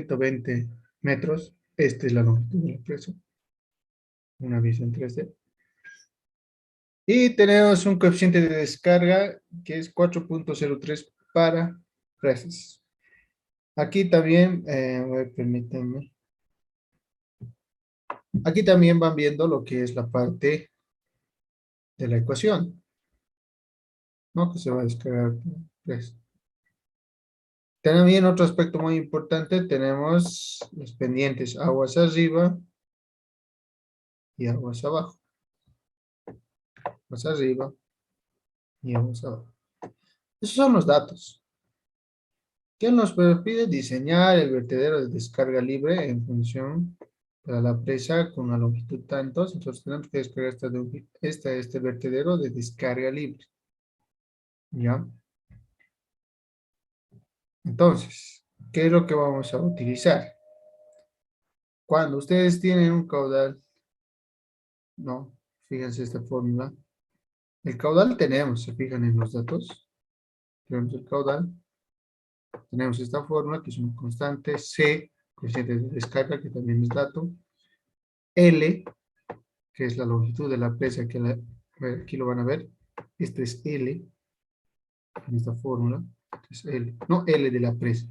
120 metros. Esta es la longitud de la presa. Una visión 3D. Y tenemos un coeficiente de descarga que es 4.03 para presas. Aquí también, permítanme. Aquí también van viendo lo que es la parte de la ecuación, ¿no? Que se va a descargar presa. También otro aspecto muy importante, tenemos los pendientes aguas arriba y aguas abajo. Aguas arriba y aguas abajo. Esos son los datos. ¿Qué nos pide? Diseñar el vertedero de descarga libre en función para la presa con una longitud tantos. Entonces tenemos que descargar este vertedero de descarga libre. ¿Ya? Entonces, ¿qué es lo que vamos a utilizar? Cuando ustedes tienen un caudal, no, fíjense esta fórmula. El caudal tenemos, se fijan en los datos. Tenemos el caudal. Tenemos esta fórmula que es una constante C, coeficiente de descarga, que también es dato. L, que es la longitud de la presa, que a ver, aquí lo van a ver. Este es L, en esta fórmula. Es L, no L de la presa,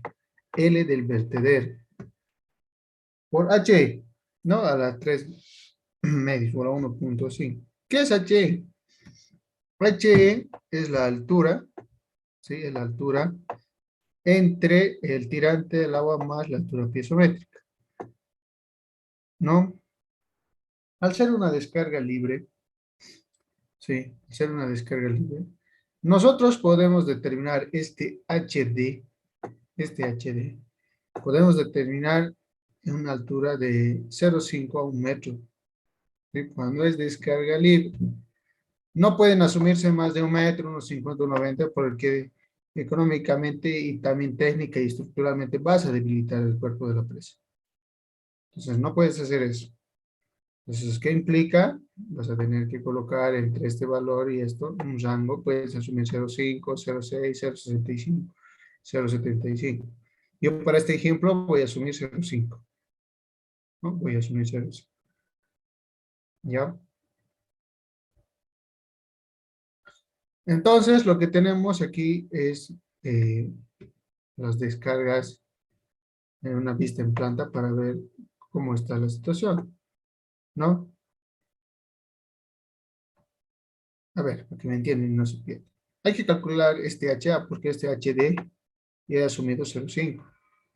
L del vertedero. Por H, ¿no? A la 3 medios, por la 1.5. ¿Qué es H? H es la altura, ¿sí? Es la altura entre el tirante del agua más la altura piezométrica, ¿no? Al ser una descarga libre, sí, al ser una descarga libre, nosotros podemos determinar este HD, podemos determinar en una altura de 0,5 a 1 metro, ¿sí? Cuando es descarga libre. No pueden asumirse más de 1 metro, unos 50 o 90, porque económicamente y también técnica y estructuralmente vas a debilitar el cuerpo de la presa. Entonces, no puedes hacer eso. Entonces, ¿qué implica? Vas a tener que colocar entre este valor y esto un rango, puedes asumir 0,5, 0,6, 0,65, 0,75. Yo para este ejemplo voy a asumir 0,5, ¿no? Voy a asumir 0,5. ¿Ya? Entonces, lo que tenemos aquí es las descargas en una vista en planta para ver cómo está la situación, ¿no? A ver, para que me entiendan y no se pierda. Hay que calcular este HA porque este HD ya he asumido 0,5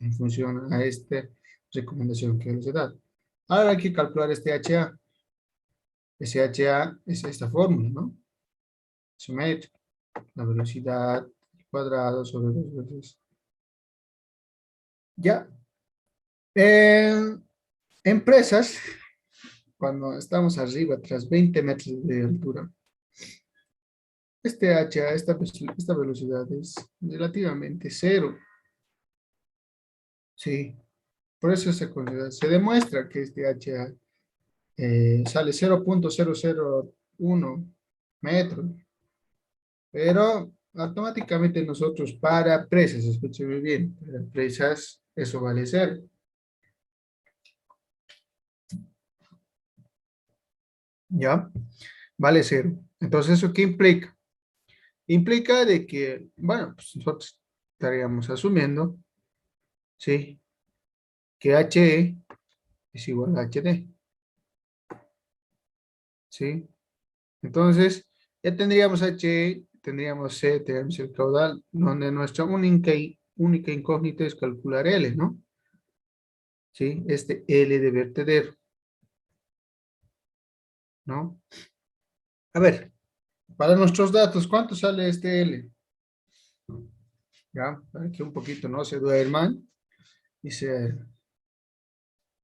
en función a esta recomendación que les he dado. Ahora hay que calcular este HA. Ese HA es esta fórmula, ¿no? Simétrica. La velocidad al cuadrado sobre 2 veces. Ya. En presas, cuando estamos arriba, tras 20 metros de altura, este HA, esta velocidad es relativamente cero. Sí, por eso se considera, se demuestra que este HA sale 0.001 metros, pero automáticamente nosotros para presas, escúcheme bien, para presas eso vale cero. ¿Ya? Vale cero. Entonces, ¿eso qué implica? Implica de que, bueno, pues nosotros estaríamos asumiendo, ¿sí? Que HE es igual a HD, ¿sí? Entonces, ya tendríamos H, tendríamos C, tenemos el caudal, donde nuestra única incógnita es calcular L, ¿no? ¿Sí? Este L de vertedero, ¿no? A ver, para nuestros datos, ¿cuánto sale este L? Ya, para que un poquito no se duerman y sea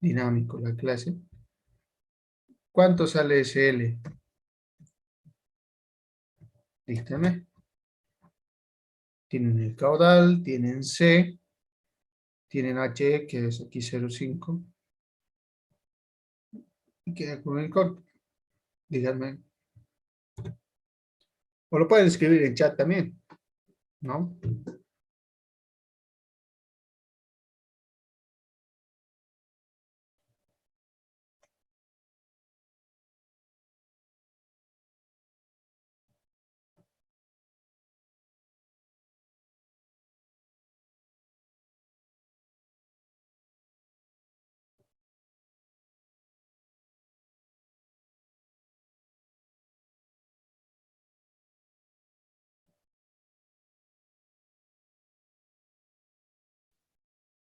dinámico la clase. ¿Cuánto sale ese L? Dígame. Tienen el caudal, tienen C, tienen H, que es aquí 0,5, y queda con el corte. Díganme. O lo pueden escribir en chat también, ¿no?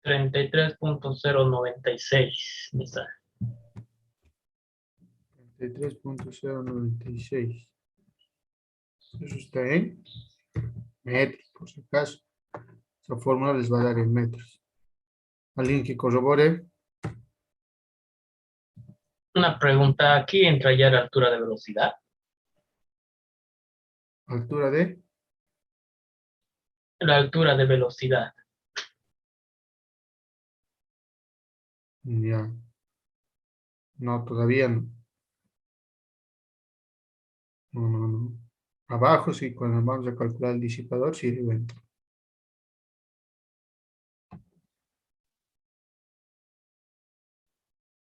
33.096, me sale. 33.096. Eso está en metros, por si acaso. Esa fórmula les va a dar en metros. ¿Alguien que corrobore? Una pregunta, ¿aquí entra ya la altura de velocidad? Altura de... La altura de velocidad. Ya. No, todavía no. No, no, no. Abajo sí, cuando vamos a calcular el disipador, sí le entra.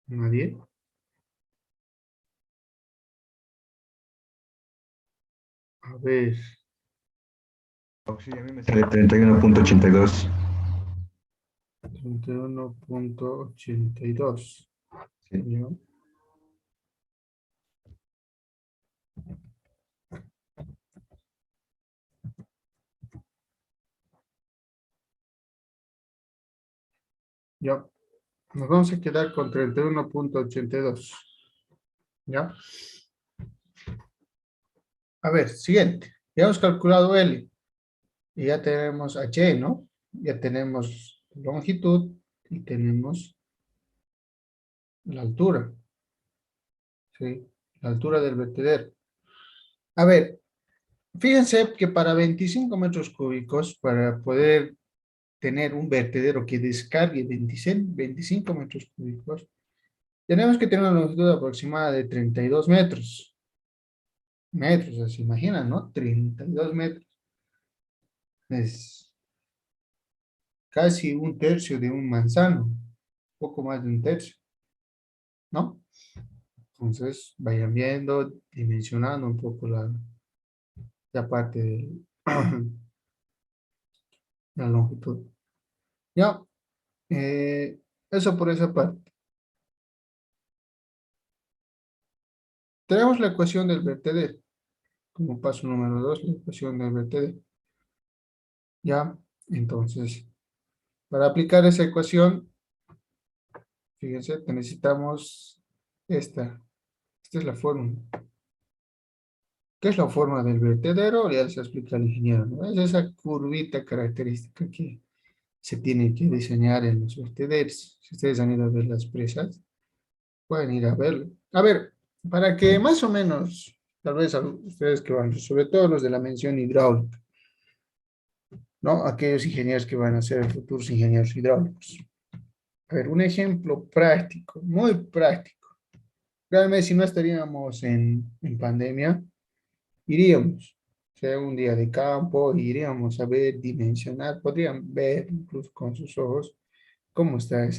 ¿Nadie? A ver. Sí, a mí me sale 31.82. 31.82. Sí. Ya. Ya. Nos vamos a quedar con 31.82. ¿Ya? A ver, siguiente. Ya hemos calculado L. Y ya tenemos H, ¿no? Ya tenemos longitud y tenemos la altura. ¿Sí? La altura del vertedero. A ver, fíjense que para 25 metros cúbicos, para poder tener un vertedero que descargue 25 metros cúbicos, tenemos que tener una longitud aproximada de 32 metros. Metros, se imaginan, ¿no? 32 metros. Es casi un tercio de un manzano. Poco más de un tercio, ¿no? Entonces, vayan viendo, dimensionando un poco la parte de la longitud. Ya, eso por esa parte. Tenemos la ecuación del vertedero. Como paso número 2, la ecuación del vertedero. Ya, entonces, para aplicar esa ecuación, fíjense, que necesitamos esta. Esta es la fórmula. ¿Qué es la forma del vertedero? Ya se explica el ingeniero, ¿no? Es esa curvita característica que se tiene que diseñar en los vertederos. Si ustedes han ido a ver las presas, pueden ir a verlo. A ver, para que más o menos, tal vez a ustedes que van, sobre todo los de la mención hidráulica, ¿no? Aquellos ingenieros que van a ser futuros ingenieros hidráulicos. A ver, un ejemplo práctico, muy práctico. Realmente, si no estaríamos en pandemia, iríamos, o sea, un día de campo, iríamos a ver, dimensionar, podrían ver incluso con sus ojos cómo está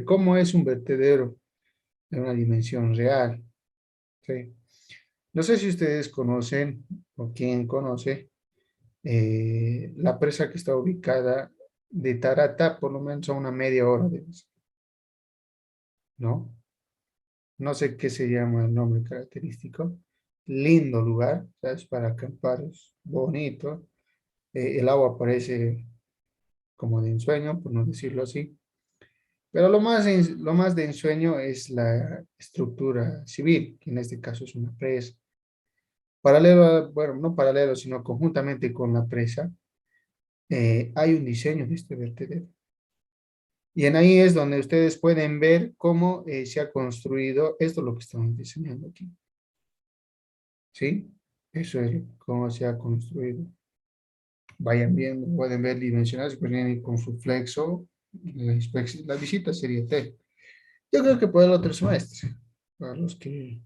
cómo es un vertedero de una dimensión real. ¿Sí? No sé si ustedes conocen, o quién conoce, la presa que está ubicada de Tarata, por lo menos a una media hora de eso, ¿no? No sé qué se llama el nombre característico. Lindo lugar, ¿sabes? Para acampar, es bonito. El agua parece como de ensueño, por no decirlo así. Pero lo más de ensueño es la estructura civil, que en este caso es una presa. Paralelo, bueno, no paralelo, sino conjuntamente con la presa, hay un diseño de este vertedero. Y en ahí es donde ustedes pueden ver cómo se ha construido esto, lo que estamos diseñando aquí. ¿Sí? Eso es cómo se ha construido. Vayan viendo, pueden ver dimensionados, pueden ir con su flexo. La visita sería T. Yo creo que para el otro semestre, para los que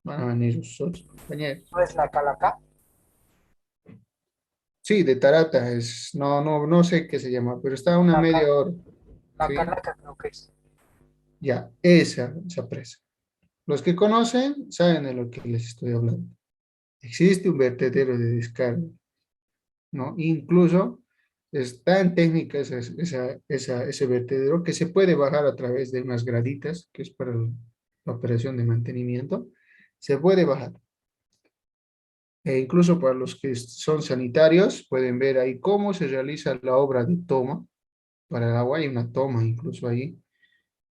van a venir sus otros compañeros. ¿No es la Calaca? Sí, de Tarata, no sé qué se llama, pero está a una La, media Ca- hora. la ¿Sí? Calaca creo que es. Ya, esa presa. Los que conocen saben de lo que les estoy hablando. Existe un vertedero de descarga, ¿no? Incluso es tan técnica ese vertedero que se puede bajar a través de unas graditas, que es para la operación de mantenimiento. Se puede bajar. E incluso para los que son sanitarios, pueden ver ahí cómo se realiza la obra de toma para el agua hay una toma, incluso ahí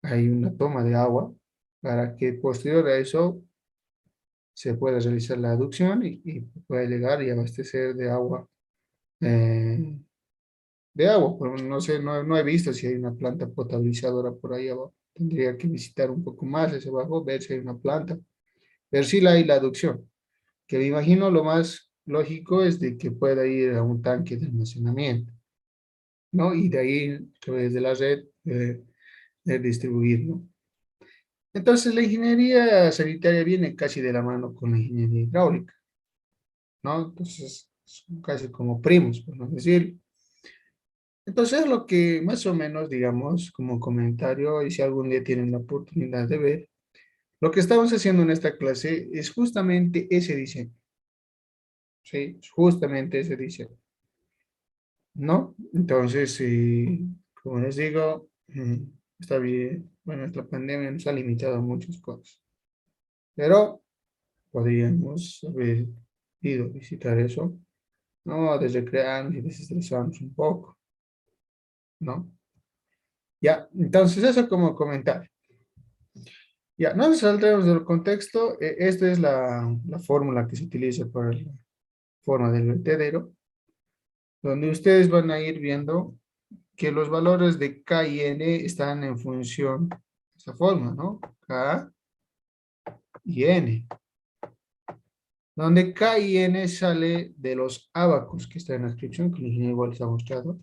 hay una toma de agua para que posterior a eso se pueda realizar la aducción y pueda llegar y abastecer eh, de agua. Pero no sé, no he visto si hay una planta potabilizadora por ahí abajo. Tendría que visitar un poco más hacia abajo, ver si hay una planta, ver si la hay la aducción. Que me imagino lo más lógico es de que pueda ir a un tanque de almacenamiento, ¿no? Y de ahí, a través de la red, distribuir, ¿no? Entonces, la ingeniería sanitaria viene casi de la mano con la ingeniería hidráulica, ¿no? Entonces, son casi como primos, por no decir. Entonces, lo que más o menos, digamos, como comentario, y si algún día tienen la oportunidad de ver, lo que estamos haciendo en esta clase es justamente ese diseño, ¿sí? Justamente ese diseño, ¿no? Entonces, como les digo, está bien, bueno, esta pandemia nos ha limitado a muchas cosas, pero podríamos haber ido a visitar eso, ¿no? De recrearnos y desestresarnos un poco, ¿no? Ya, entonces eso como comentar. Ya, no nos saldremos del contexto. Esta es la fórmula que se utiliza para la forma del vertedero, donde ustedes van a ir viendo que los valores de K y N están en función de esta forma, ¿no? K y N. Donde K y N sale de los ábacos, que está en la descripción, que el ingeniero igual les ha mostrado.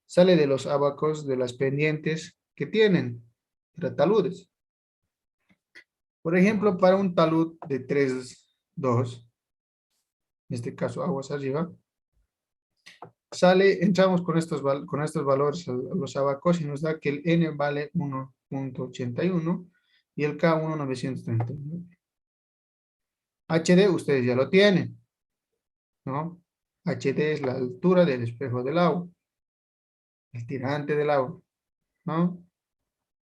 Sale de los ábacos de las pendientes que tienen, de taludes. Por ejemplo, para un talud de 3,2, en este caso aguas arriba, entramos con estos valores a los abacos y nos da que el N vale 1,81 y el K 1,939. HD ustedes ya lo tienen, ¿no? HD es la altura del espejo del agua, el tirante del agua, ¿no?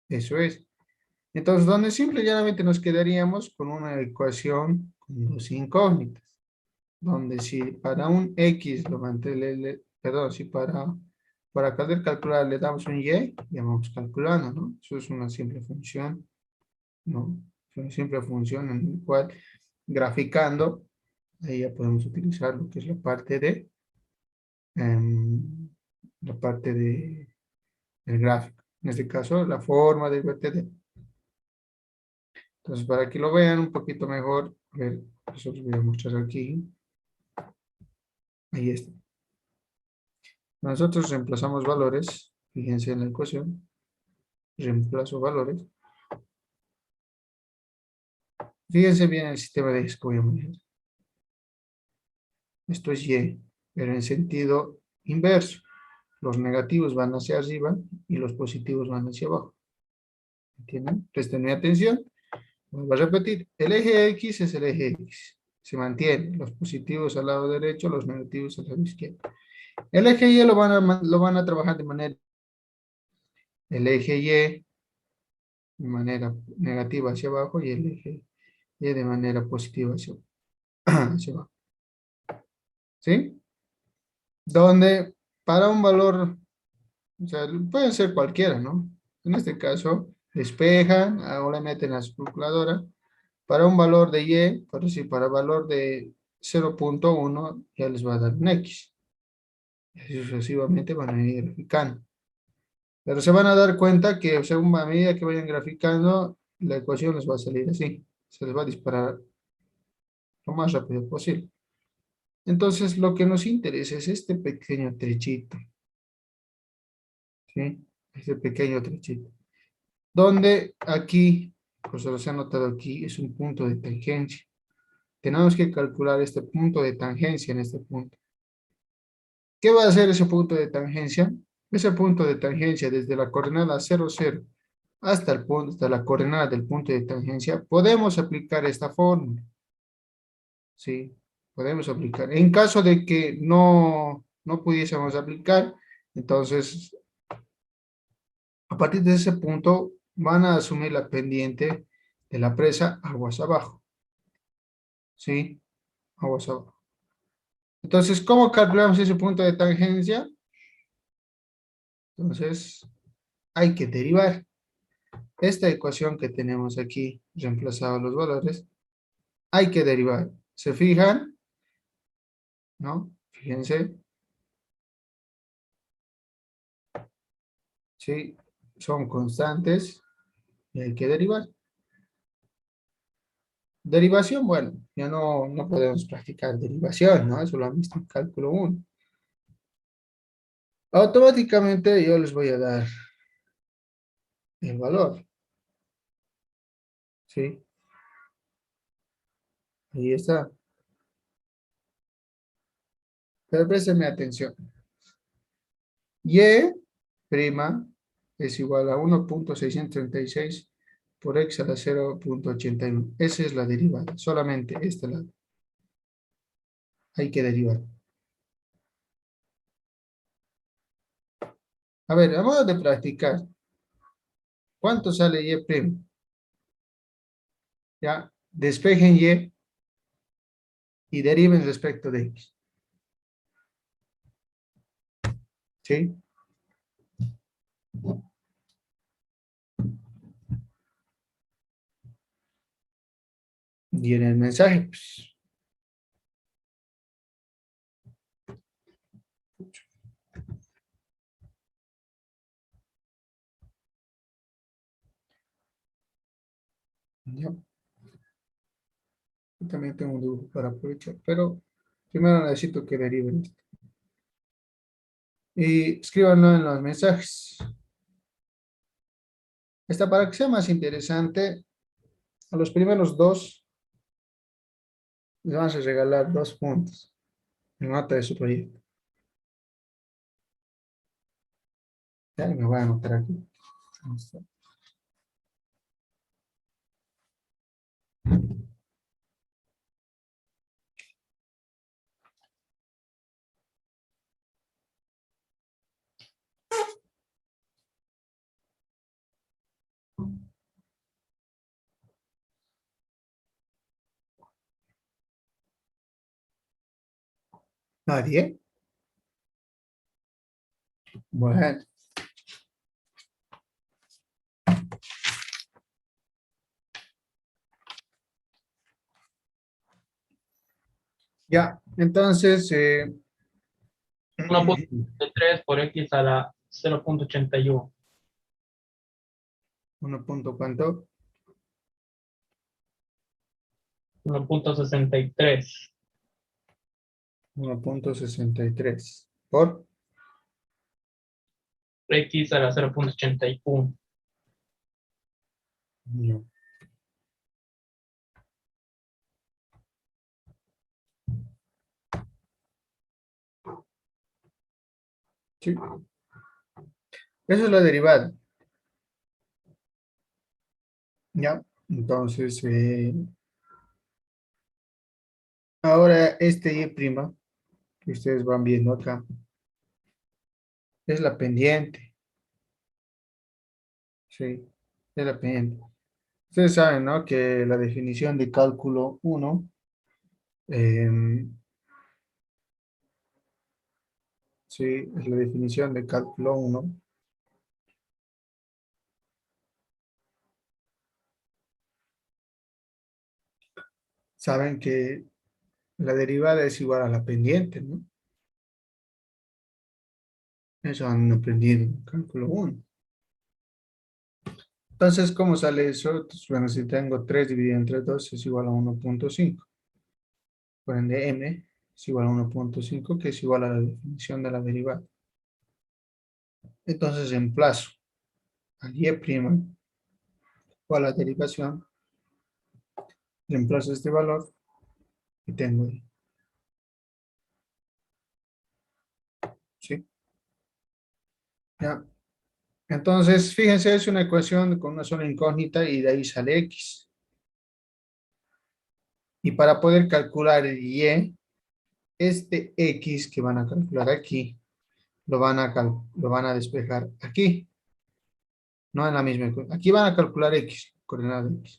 Eso es. Entonces, donde simple y llanamente nos quedaríamos con una ecuación con dos incógnitas, donde si para un X perdón, si para poder calcular le damos un Y, ya vamos calculando, ¿no? Eso es una simple función, ¿no? Es una simple función en la cual graficando, ahí ya podemos utilizar lo que es em, la parte del gráfico. En este caso, la forma del vertedero. Entonces, para que lo vean un poquito mejor, a ver, nosotros voy a mostrar aquí. Ahí está. Nosotros reemplazamos valores, fíjense en la ecuación, reemplazo valores. Fíjense bien el sistema de X que voy a manejar. Esto es Y, pero en sentido inverso. Los negativos van hacia arriba y los positivos van hacia abajo. ¿Entienden? Presten atención. Vuelvo a repetir. El eje X es el eje X. Se mantiene. Los positivos al lado derecho, los negativos al lado izquierdo. El eje Y lo van a trabajar de manera. El eje Y de manera negativa hacia abajo y el eje Y de manera positiva hacia abajo. ¿Sí? Donde para un valor, o sea, pueden ser cualquiera, ¿no? En este caso, despejan, ahora meten a su calculadora. Para un valor de Y, por decir, para valor de 0,1, ya les va a dar un X. Y así sucesivamente van a ir graficando. Pero se van a dar cuenta que según a medida que vayan graficando, la ecuación les va a salir así. Se les va a disparar lo más rápido posible. Entonces, lo que nos interesa es este pequeño trechito. ¿Sí? Este pequeño trechito. Donde aquí, pues se los he anotado aquí, es un punto de tangencia. Tenemos que calcular este punto de tangencia en este punto. ¿Qué va a hacer ese punto de tangencia? Ese punto de tangencia desde la coordenada 0, 0 hasta la coordenada del punto de tangencia, podemos aplicar esta fórmula. ¿Sí? Podemos aplicar. En caso de que no pudiésemos aplicar, entonces, a partir de ese punto, van a asumir la pendiente de la presa aguas abajo. ¿Sí? Aguas abajo. Entonces, ¿cómo calculamos ese punto de tangencia? Entonces, hay que derivar. Esta ecuación que tenemos aquí, reemplazado los valores, hay que derivar. ¿Se fijan? ¿No? Fíjense. ¿Sí? Son constantes y hay que derivar. Derivación, bueno, ya no podemos practicar derivación, ¿no? Eso lo han visto en cálculo 1. Automáticamente yo les voy a dar el valor. ¿Sí? Ahí está. Pero préstenme atención. Y' es igual a 1.636 por x a la 0.81. Esa es la derivada, solamente este lado. Hay que derivar. A ver, a modo de practicar. ¿Cuánto sale y'? Ya, despejen y deriven respecto de x. ¿Sí? Y en el mensaje, pues, ya. Yo también tengo un dibujo para aprovechar, pero primero necesito que deriven esto. Y escríbanlo en los mensajes. Esta para que sea más interesante, a los primeros dos les vamos a regalar 2 puntos en nota de su proyecto. Ya me voy a anotar aquí. ¿Nadie? Bueno. Ya, entonces, 1.3 por x a la 0.81. 1 punto cuánto, 1.63. 1.63 por, X a la 0.81. no. Sí. Eso es la derivada. Ya, entonces, ahora este y' que ustedes van viendo acá, es la pendiente. Sí, es la pendiente. Ustedes saben, ¿no? Que la definición de cálculo 1, sí, es la definición de cálculo 1. Saben que la derivada es igual a la pendiente, ¿no? Eso han aprendido en cálculo 1. Entonces, ¿cómo sale eso? Pues, bueno, si tengo 3 dividido entre 2 es igual a 1.5. Por ende, m es igual a 1.5, que es igual a la definición de la derivada. Entonces, emplazo al y' o a la derivación, reemplazo este valor y tengo y. ¿Sí? Ya. Entonces, fíjense, es una ecuación con una sola incógnita y de ahí sale x. Y para poder calcular el y, este x que van a calcular aquí, lo van a despejar aquí. No en la misma. Aquí van a calcular x, coordenada x.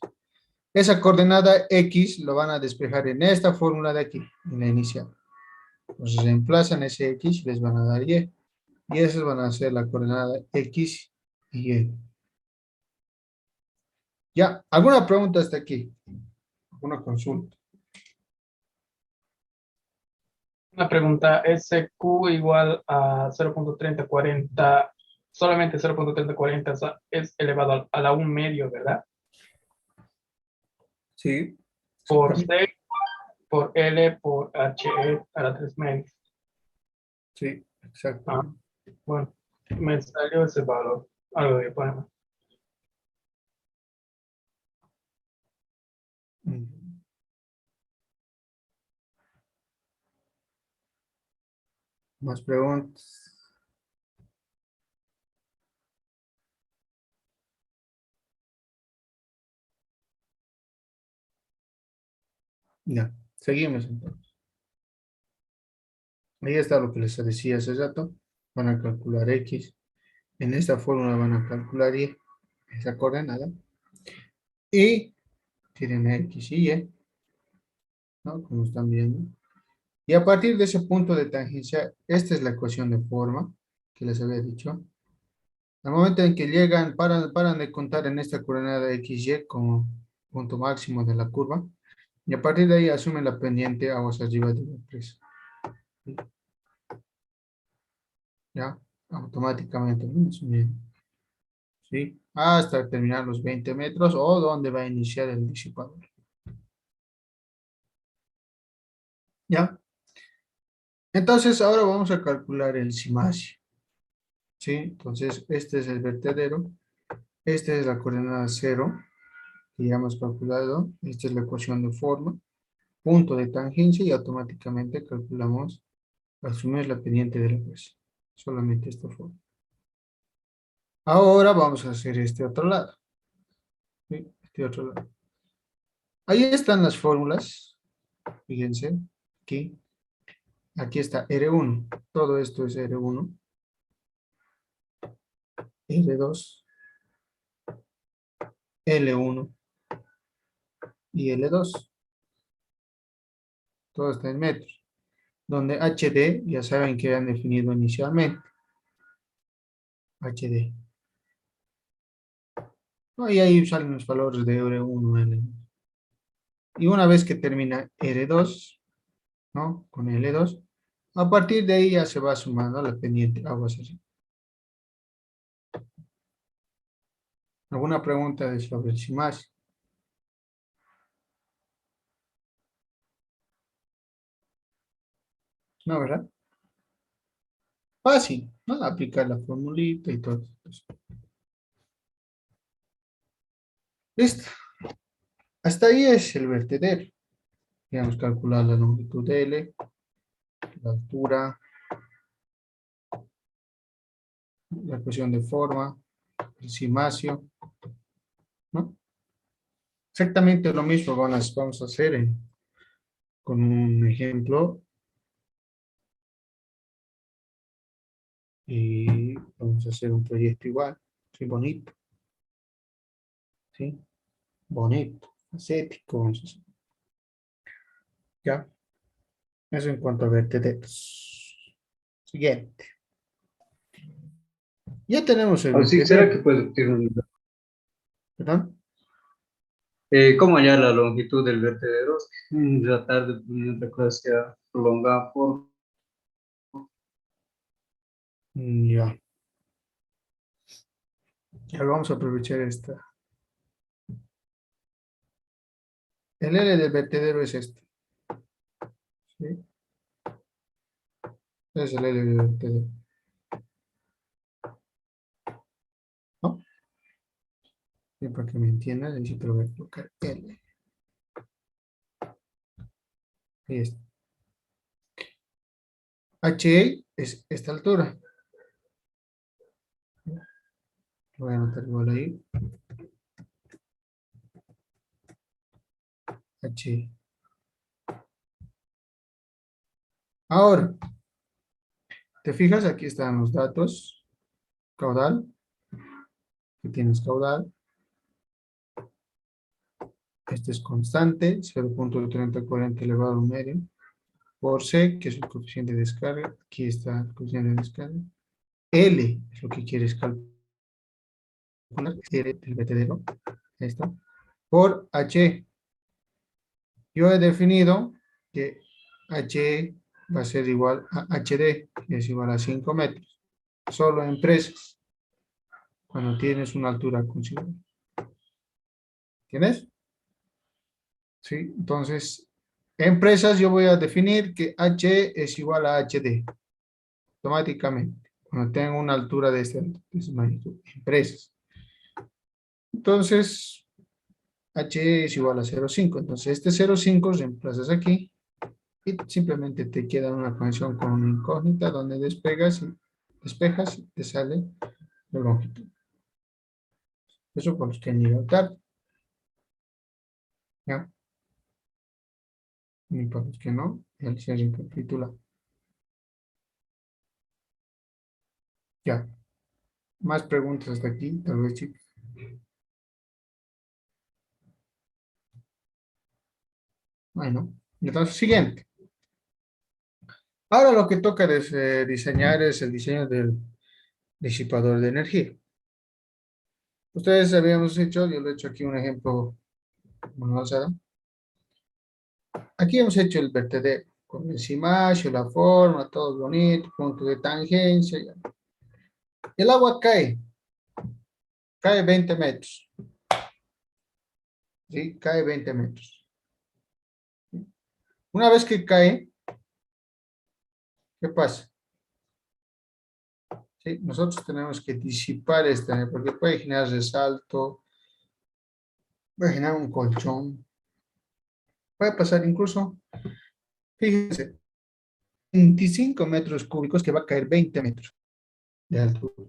Esa coordenada x lo van a despejar en esta fórmula de aquí, en la inicial. Entonces reemplazan ese x y les van a dar y. Y esas van a ser la coordenada X y Y. Ya, ¿alguna pregunta hasta aquí? ¿Alguna consulta? Una pregunta, SQ igual a 0.3040, solamente 0.3040 es elevado a la 1 medio, ¿verdad? Sí. Por C, por L, por HE a la 3 medios. Sí, Ah, exactamente. bueno, me salió ese valor. Algo de poner. Mm. ¿Más preguntas? Ya, seguimos entonces. Ahí está lo que les decía hace rato. Van a calcular X. En esta fórmula van a calcular Y, esa coordenada. Y tienen X y Y, ¿no? Como están viendo. Y a partir de ese punto de tangencia, esta es la ecuación de forma que les había dicho. Al momento en que llegan, paran de contar en esta coordenada XY como punto máximo de la curva. Y a partir de ahí asumen la pendiente aguas arriba de la presa. ¿Ya? Automáticamente van asumiendo. ¿Sí? Hasta terminar los 20 metros o donde va a iniciar el disipador. ¿Ya? Entonces, ahora vamos a calcular el cimacio. ¿Sí? Entonces, este es el vertedero. Esta es la coordenada cero que ya hemos calculado. Esta es la ecuación de forma. Punto de tangencia y automáticamente calculamos, asumir la pendiente de la presa. Solamente esta forma. Ahora vamos a hacer este otro lado. ¿Sí? Este otro lado. Ahí están las fórmulas. Fíjense. Aquí. Aquí está R1. Todo esto es R1. R2. L1 y L2. Todo está en metros. Donde HD ya saben que han definido inicialmente. HD. Y ahí salen los valores de R1, L2. Y una vez que termina R2, ¿no? Con L2, a partir de ahí ya se va sumando la pendiente aguas así. ¿Alguna pregunta sobre el CIMAS? No, ¿verdad? Fácil, ¿no? Aplicar la formulita y todo eso. Listo. Hasta ahí es el vertedero. Ya hemos calculado la longitud de L, la altura, la ecuación de forma, el cimacio, ¿no? Exactamente lo mismo vamos a hacer con un ejemplo y vamos a hacer un proyecto igual, sí, bonito, ¿sí? Bonito, estético, vamos a hacer. ¿Ya? Eso en cuanto a vertederos. Siguiente. Ya tenemos el Así será vertedero, que puede decir ¿verdad? cómo hallar la longitud del vertedero. Tratar de poner otra cosa sea prolongada por. Ya. Ya vamos a aprovechar esta. El L del vertedero es este. ¿Sí? Es el L del vertedero. ¿No? Y para que me entiendan, necesito voy a colocar L. Ahí está. HA es esta altura. Lo voy a anotar igual ahí. HA. Ahora, ¿te fijas? Aquí están los datos. Caudal. Aquí tienes caudal. Este es constante, 0.3040 elevado a un medio. Por C, que es el coeficiente de descarga. Aquí está el coeficiente de descarga. L es lo que quieres calcular, el vertedero, esto, por H. Yo he definido que H va a ser igual a HD, que es igual a 5 metros, solo en presas, cuando tienes una altura considerable. ¿Tienes? Sí, entonces, en presas yo voy a definir que H es igual a HD, automáticamente, cuando tengo una altura de esta magnitud, en presas. Entonces, H es igual a 0,5. Entonces, este 0,5 reemplazas aquí y simplemente te queda una conexión con una incógnita donde despejas y te sale la longitud. Eso por los que han llegado tarde. ¿Ya? Y para los que no, ya les recapitula. Ya. Más preguntas hasta aquí, tal vez, chicos. Bueno, entonces, siguiente. Ahora lo que toca diseñar es el diseño del disipador de energía. Ustedes habíamos hecho, yo le he hecho aquí un ejemplo, bueno, o sea, aquí hemos hecho el vertedero, con el cimacio, la forma, todo bonito, punto de tangencia. Ya. El agua cae 20 metros, ¿sí? Cae 20 metros. Una vez que cae, ¿qué pasa? ¿Sí? Nosotros tenemos que disipar esta, porque puede generar resalto, puede generar un colchón, puede pasar incluso, fíjense, 25 metros cúbicos que va a caer 20 metros de altura.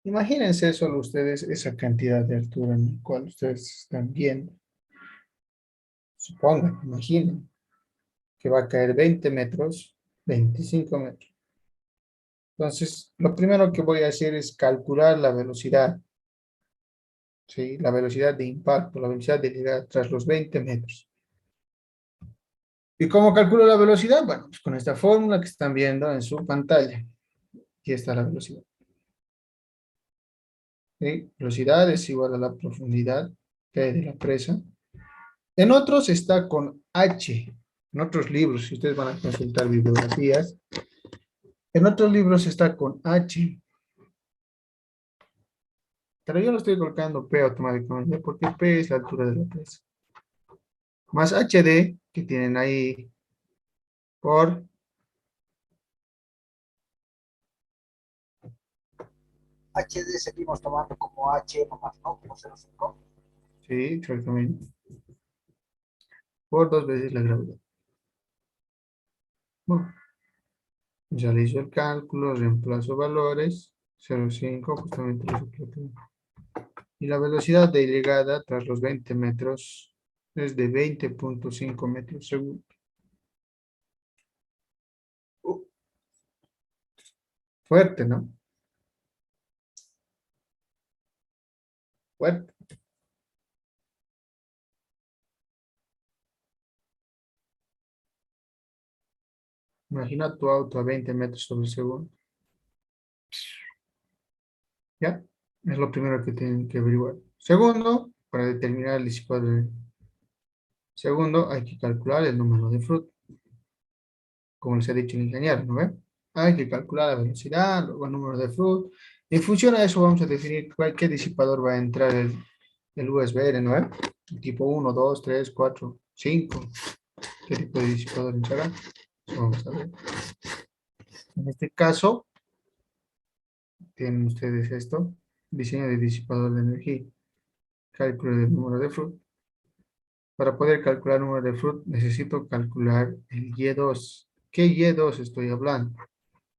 Imagínense solo ustedes esa cantidad de altura en la cual ustedes están viendo. Supongan, imaginen que va a caer 20 metros, 25 metros. Entonces, lo primero que voy a hacer es calcular la velocidad, ¿sí? La velocidad de impacto, la velocidad de llegada tras los 20 metros. ¿Y cómo calculo la velocidad? Bueno, pues con esta fórmula que están viendo en su pantalla. Aquí está la velocidad. ¿Sí? Velocidad es igual a la profundidad que hay de la presa. En otros está con H. En otros libros, si ustedes van a consultar bibliografías, en otros libros está con H. Pero yo lo estoy colocando P automáticamente porque P es la altura de la presa. Más HD, que tienen ahí por... HD seguimos tomando como H nomás, ¿no? Como 0,5. Sí, exactamente. Por 2 veces la gravedad. Bueno, ya le hizo el cálculo, reemplazo valores, 0,5, justamente lo que tengo. Y la velocidad de llegada tras los 20 metros es de 20.5 metros segundo. Fuerte, ¿no? Fuerte. Imagina tu auto a 20 metros sobre segundo. ¿Ya? Es lo primero que tienen que averiguar. Segundo, para determinar el disipador. Segundo, hay que calcular el número de fruto. Como les he dicho en ingeniero, ¿no ve? Hay que calcular la velocidad, luego el número de fruto. En función a eso vamos a definir qué disipador va a entrar el USB, ¿no ve? Tipo 1, 2, 3, 4, 5. ¿Qué tipo de disipador entrará? Eso vamos a ver. En este caso, tienen ustedes esto. Diseño de disipador de energía. Cálculo del número de fruto. Para poder calcular el número de fruto, necesito calcular el Y2. ¿Qué Y2 estoy hablando?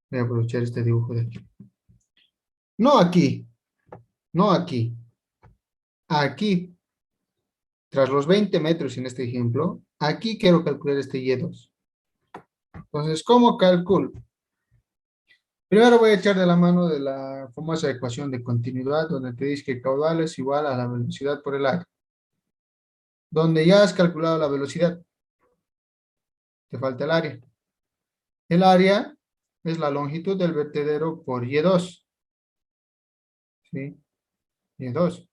Voy a aprovechar este dibujo de aquí. No aquí, no aquí. Aquí, tras los 20 metros en este ejemplo, aquí quiero calcular este Y2. Entonces, ¿cómo calculo? Primero voy a echar de la mano de la famosa ecuación de continuidad, donde te dice que el caudal es igual a la velocidad por el área. Donde ya has calculado la velocidad, te falta el área. El área es la longitud del vertedero por Y2. ¿Sí? Y2.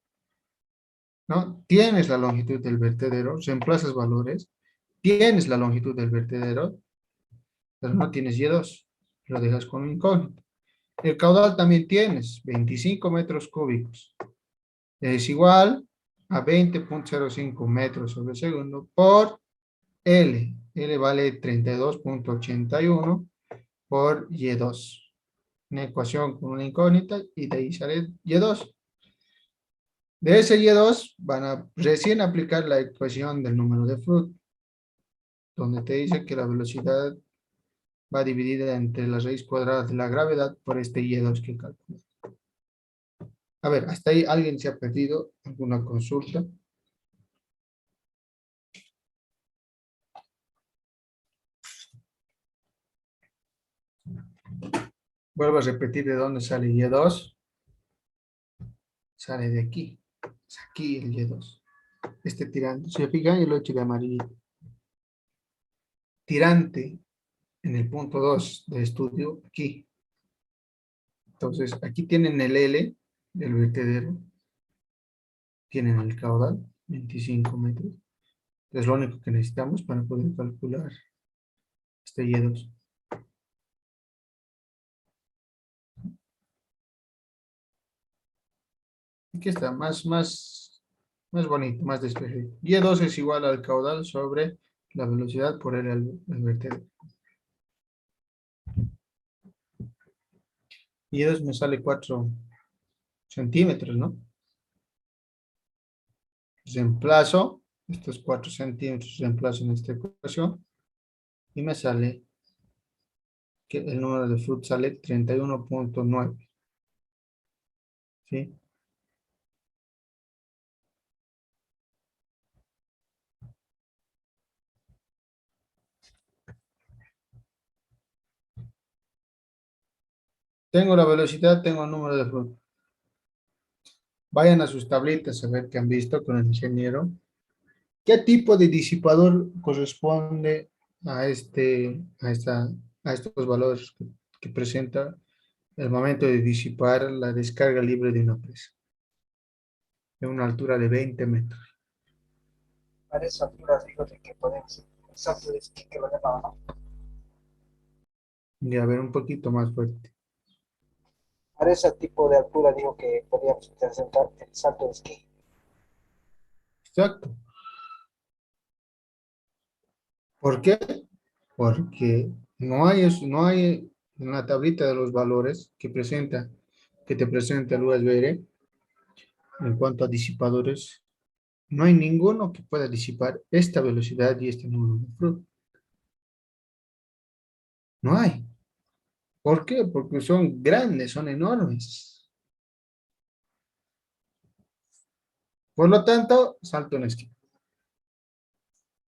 ¿No? Tienes la longitud del vertedero, reemplazas valores, tienes la longitud del vertedero, pero no tienes Y2. Lo dejas con un incógnito. El caudal también tienes 25 metros cúbicos. Es igual a 20.05 metros sobre segundo por L. L vale 32.81 por Y2. Una ecuación con una incógnita y de ahí sale Y2. De ese Y2 van a recién aplicar la ecuación del número de Flood, donde te dice que la velocidad va dividida entre la raíz cuadrada de la gravedad por este Y2 que calcula. A ver, hasta ahí alguien se ha perdido alguna consulta. Vuelvo a repetir de dónde sale Y2. Sale de aquí. Es aquí el Y2. Este tirante. Se fijan y lo he hecho de amarillo. Tirante en el punto 2 de estudio aquí. Entonces, aquí tienen el L del vertedero. Tienen el caudal, 25 metros. Es lo único que necesitamos para poder calcular este Y2. Aquí está, más bonito, más despejado. Y2 es igual al caudal sobre la velocidad por el vertedero. Y2 me sale 4 centímetros, ¿no? Reemplazo estos 4 centímetros, reemplazo en esta ecuación y me sale que el número de Flood sale 31.9. ¿Sí? Tengo la velocidad, tengo el número de Flood. Vayan a sus tablitas a ver qué han visto con el ingeniero. ¿Qué tipo de disipador corresponde a, a estos valores que presenta el momento de disipar la descarga libre de una presa? De una altura de 20 metros. Para esas alturas digo de que podemos, el salto de esquí que lo llamaban, ¿no? Y a ver un poquito más fuerte. Para ese tipo de altura digo que podríamos intentar el salto de esquí. Exacto. ¿Por qué? Porque no hay en la tablita de los valores que te presenta el USBR en cuanto a disipadores, no hay ninguno que pueda disipar esta velocidad y este número de Flood. No hay. ¿Por qué? Porque son grandes, son enormes. Por lo tanto, salto en esquí.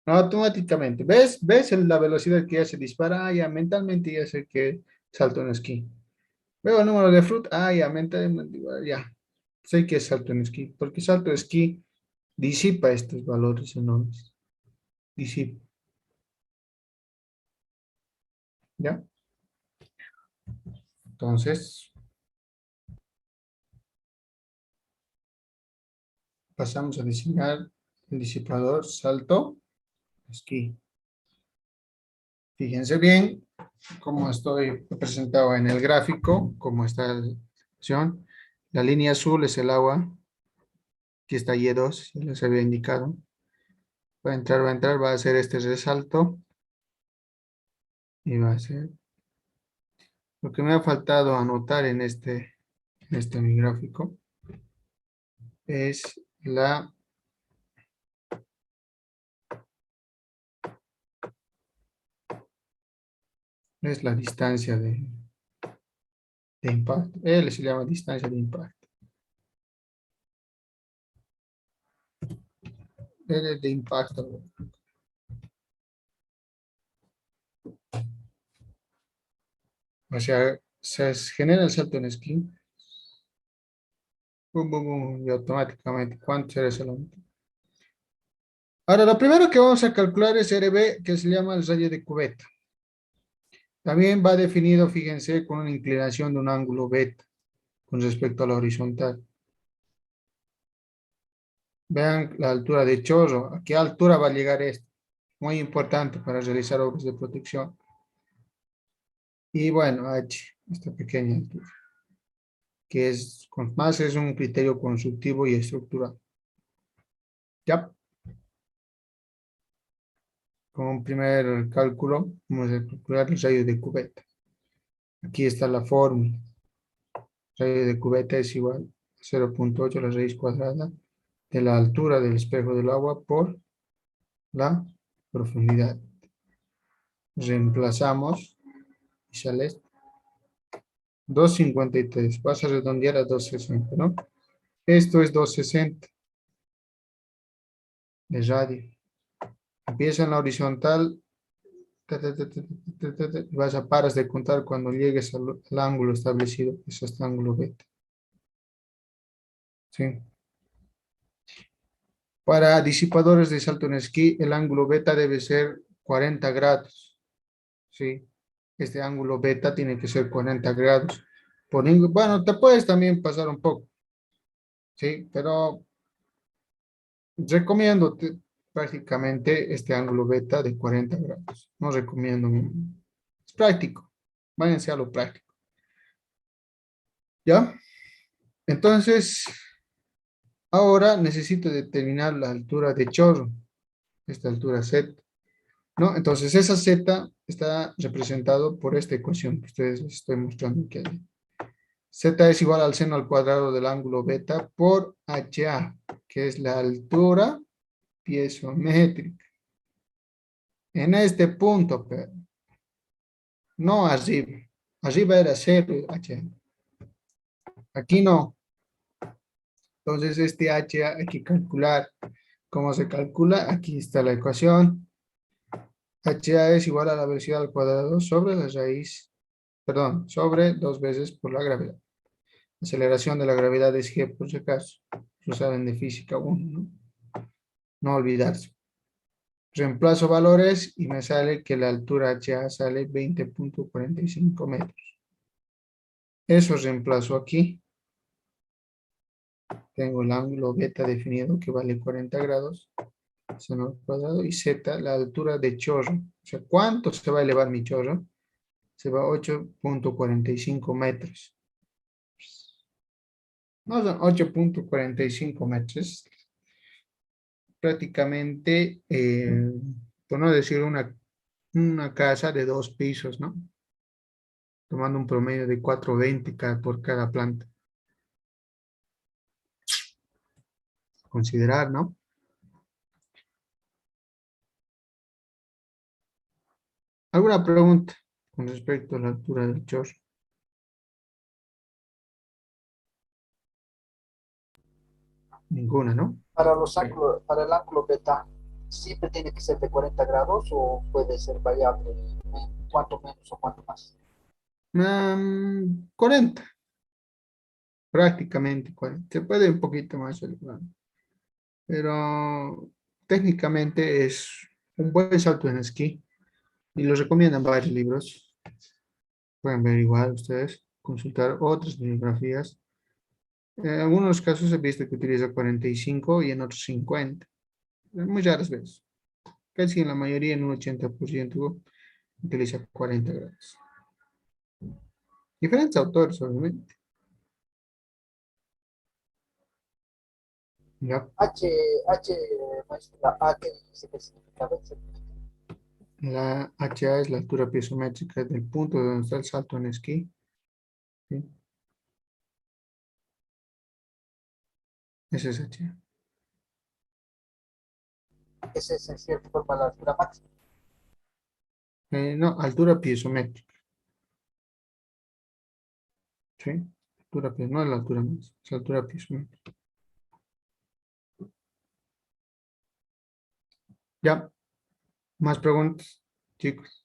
Automáticamente. ¿Ves la velocidad que ya se dispara? Ah, ya mentalmente ya sé que salto en esquí. Veo el número de Flood. Ah, ya mentalmente ya sé que es salto en esquí. Porque salto en esquí disipa estos valores enormes. Disipa. ¿Ya? Entonces, pasamos a diseñar el disipador salto esquí. Fíjense bien cómo estoy presentado en el gráfico, cómo está la situación. La línea azul es el agua. Aquí está Y2, ya les había indicado. Va a entrar, va a hacer este resalto. Y va a ser. Lo que me ha faltado anotar en mi gráfico es la distancia de impacto. Él se llama distancia de impacto. Él es de impacto. O sea, se genera el salto en esquí. Bum, bum, bum, y automáticamente, ¿cuánto será ese momento? Ahora, lo primero que vamos a calcular es RB, que se llama el radio de cubeta. También va definido, fíjense, con una inclinación de un ángulo beta con respecto a la horizontal. Vean la altura de chorro. ¿A qué altura va a llegar esto? Muy importante para realizar obras de protección. Y bueno, H, esta pequeña altura, que es, con más es un criterio constructivo y estructural. Ya, con un primer cálculo, vamos a calcular el radio de cubeta. Aquí está la fórmula. El radio de cubeta es igual a 0.8 la raíz cuadrada de la altura del espejo del agua por la profundidad. Reemplazamos y sale 253. Vas a redondear a 260, ¿no? Esto es 260 de radio. Empieza en la horizontal. Vas a paras de contar cuando llegues al ángulo establecido, que es este ángulo beta. ¿Sí? Para disipadores de salto en esquí, el ángulo beta debe ser 40 grados. ¿Sí? Este ángulo beta tiene que ser 40 grados. Bueno, te puedes también pasar un poco. ¿Sí? Pero recomiendo prácticamente este ángulo beta de 40 grados. No recomiendo. Es práctico. Váyanse a lo práctico. ¿Ya? Entonces, ahora necesito determinar la altura de chorro. Esta altura Z. ¿No? Entonces, esa Z está representado por esta ecuación que ustedes les estoy mostrando aquí. Z es igual al seno al cuadrado del ángulo beta por HA, que es la altura piezométrica. En este punto, pero no arriba. Arriba era 0 HA. Aquí no. Entonces, este HA hay que calcular. ¿Cómo se calcula? Aquí está la ecuación. HA es igual a la velocidad al cuadrado sobre la raíz, perdón, sobre 2 veces por la gravedad. Aceleración de la gravedad es G por si acaso. Lo saben de física 1, ¿no? No olvidarse. Reemplazo valores y me sale que la altura HA sale 20.45 metros. Eso reemplazo aquí. Tengo el ángulo beta definido que vale 40 grados. Seno al cuadrado y Z, la altura de chorro. O sea, ¿cuánto se va a elevar mi chorro? Se va a 8.45 metros. No son 8.45 metros. Prácticamente, por no decir una casa de 2 pisos, ¿no? Tomando un promedio de 4.20 por cada planta. Considerar, ¿no? ¿Alguna pregunta con respecto a la altura del chorro? Ninguna, ¿no? Para para el ángulo beta, ¿siempre tiene que ser de 40 grados o puede ser variable, cuánto menos o cuánto más? 40, prácticamente 40. Se puede un poquito más elevar, pero técnicamente es un buen salto en esquí y lo recomiendan varios libros. Pueden ver igual ustedes, consultar otras bibliografías. En algunos casos he visto que utiliza 45 y en otros 50. Muy raras veces. Casi en la mayoría, en un 80%, utiliza 40 grados. Diferentes autores, obviamente. Ya. H, maestra, A, ¿qué dice que significa? La HA es la altura piezométrica del punto donde está el salto en esquí. ¿Sí? Ese es HA. Esa es en cierta forma la altura máxima. No, altura piezométrica. ¿Sí? No es la altura más, es la altura piezométrica. Ya, más preguntas, chicos.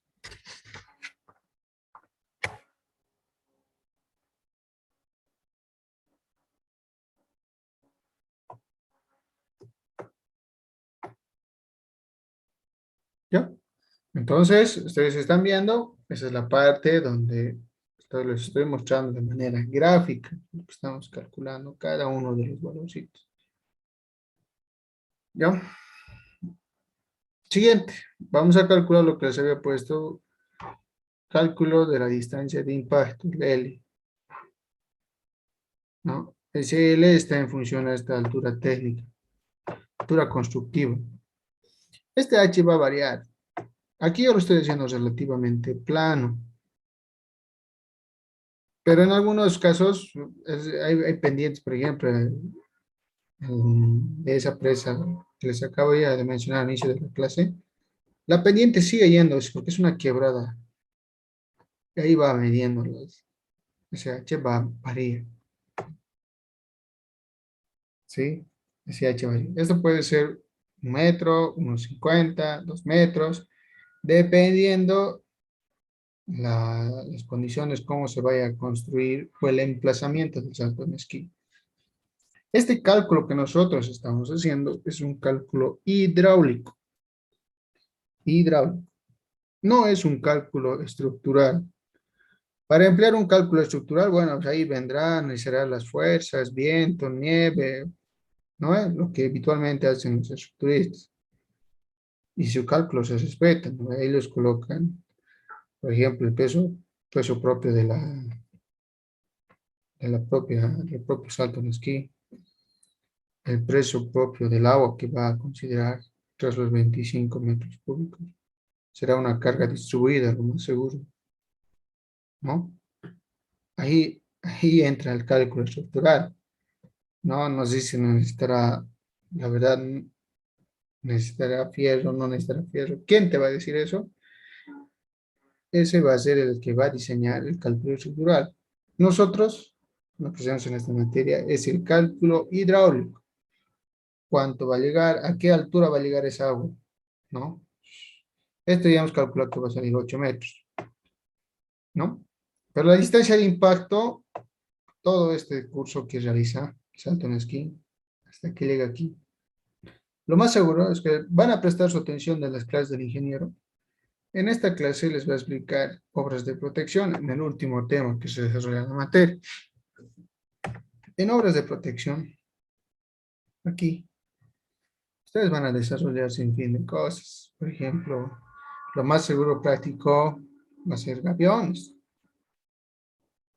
¿Ya? Entonces, ustedes están viendo Esa es la parte donde les estoy mostrando de manera gráfica lo que estamos calculando cada uno de los valorcitos. ¿Ya? Siguiente, vamos a calcular lo que les había puesto, cálculo de la distancia de impacto, el L. ¿No? Ese L está en función a esta altura técnica, altura constructiva. Este H va a variar. Aquí yo lo estoy diciendo relativamente plano. Pero en algunos casos hay pendientes, por ejemplo, de esa presa que les acabo ya de mencionar al inicio de la clase. La pendiente sigue yendo, porque es una quebrada. Y ahí va midiendo ese H va varía. ¿Sí? Ese H varía. Esto puede ser 1 metro, unos 50, 2 metros, dependiendo las condiciones, cómo se vaya a construir o el emplazamiento del salto en esquí. Este cálculo que nosotros estamos haciendo es un cálculo hidráulico. Hidráulico. No es un cálculo estructural. Para emplear un cálculo estructural, bueno, pues ahí vendrán y serán las fuerzas, viento, nieve, ¿no es? Lo que habitualmente hacen los estructuristas. Y su cálculo se respeta, ¿no? Ahí los colocan, por ejemplo, el peso propio del propio salto en esquí, el peso propio del agua que va a considerar tras los 25 metros cúbicos. Será una carga distribuida, lo más seguro, ¿no? Ahí entra el cálculo estructural, ¿no? Nos dice, necesitará, la verdad, necesitará fierro, no necesitará fierro. ¿Quién te va a decir eso? Ese va a ser el que va a diseñar el cálculo estructural. Nosotros, lo que hacemos en esta materia, es el cálculo hidráulico. ¿Cuánto va a llegar? ¿A qué altura va a llegar esa agua? ¿No? Esto ya hemos calculado que va a salir 8 metros, ¿no? Pero la distancia de impacto, todo este curso que realiza, salto en esquí, hasta que llega aquí. Lo más seguro es que van a prestar su atención de las clases del ingeniero. En esta clase les voy a explicar obras de protección en el último tema que se desarrolla en la materia. En obras de protección, aquí, ustedes van a desarrollar sin fin de cosas. Por ejemplo, lo más seguro práctico va a ser gaviones,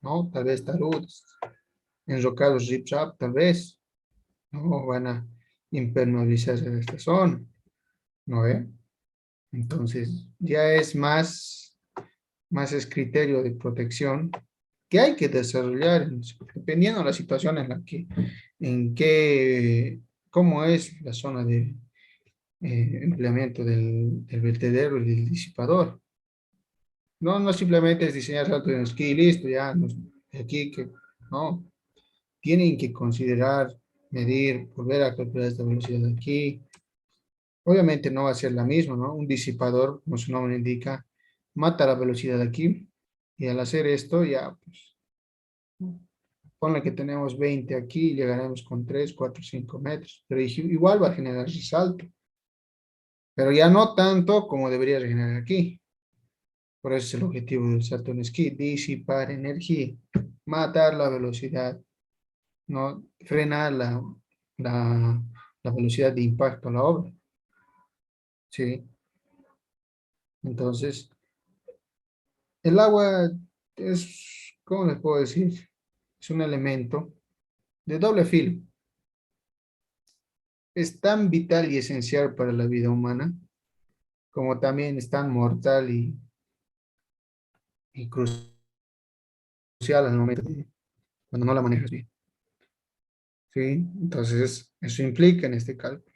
¿no? Tal vez taludes, enrocados rip-rap, tal vez, ¿no? Van a impermeabilizarse en esta zona, ¿no ve? Entonces, ya es más es criterio de protección que hay que desarrollar dependiendo de la situación en la que, cómo es la zona de empleamiento del vertedero y del disipador. No simplemente es diseñar salto en esquí y listo, ya, aquí que, no, tienen que considerar, medir, volver a calcular esta velocidad de aquí. Obviamente no va a ser la misma, ¿no? Un disipador, como su nombre indica, mata la velocidad de aquí, y al hacer esto ya, pues, ponle que tenemos 20 aquí, llegaremos con 3, 4, 5 metros, pero igual va a generar resalto, pero ya no tanto como debería generar aquí. Por eso es el objetivo del salto en esquí, disipar energía, matar la velocidad, no frenar la, la velocidad de impacto a la obra. ¿Sí? Entonces, el agua es, ¿cómo les puedo decir? Es un elemento de doble filo. Es tan vital y esencial para la vida humana, como también es tan mortal y crucial al momento cuando no la manejas bien. ¿Sí? Entonces, eso implica en este cálculo.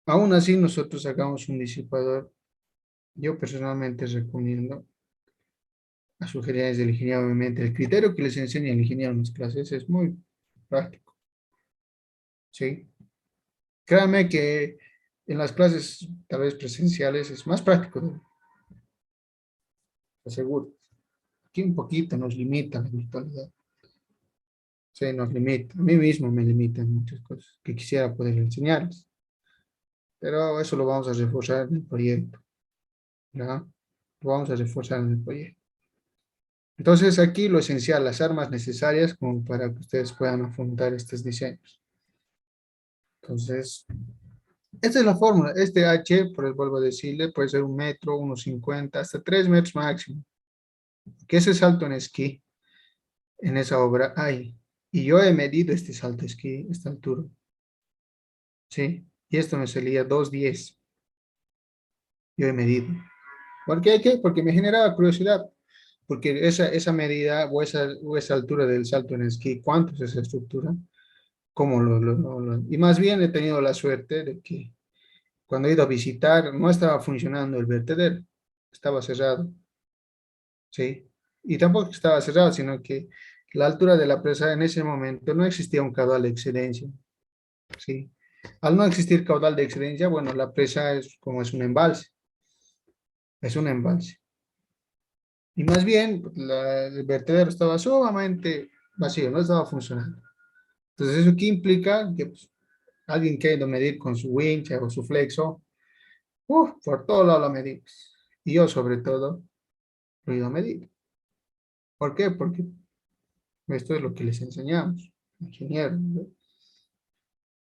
Aún así, nosotros hagamos un disipador. Yo personalmente recomiendo a sugerencias del ingeniero, obviamente. El criterio que les enseña el ingeniero en las clases es muy práctico. ¿Sí? Créanme que en las clases, tal vez presenciales, es más práctico, ¿no? Aseguro. Aquí un poquito nos limita la virtualidad. Sí, nos limita. A mí mismo me limitan muchas cosas que quisiera poder enseñarles. Pero eso lo vamos a reforzar en el proyecto, ¿ya? Lo vamos a reforzar en el proyecto. Entonces aquí lo esencial, las armas necesarias como para que ustedes puedan afrontar estos diseños. Entonces, esta es la fórmula. Este H, por vuelvo a decirle, puede ser 1 metro, 1,50, hasta 3 metros máximo. Que ese salto en esquí, en esa obra hay. Y yo he medido este salto esquí, esta altura. ¿Sí? Y esto me salía 2,10. Yo he medido. ¿Por qué? ¿Qué? Porque me generaba curiosidad. Porque esa medida o esa altura del salto en esquí, ¿cuánto es esa estructura? ¿Cómo y más bien he tenido la suerte de que cuando he ido a visitar no estaba funcionando el vertedero, estaba cerrado, ¿sí? Y tampoco estaba cerrado, sino que la altura de la presa en ese momento no existía un caudal de excedencia, ¿sí? Al no existir caudal de excedencia, bueno, la presa es como es un embalse. Y más bien, el vertedero estaba sumamente vacío, no estaba funcionando. Entonces, ¿eso qué implica? Que pues, alguien que ha ido a medir con su wincha o su flexo, por todo lado lo medimos. Y yo, sobre todo, lo he ido a medir. ¿Por qué? Porque esto es lo que les enseñamos, ingenieros, ¿no?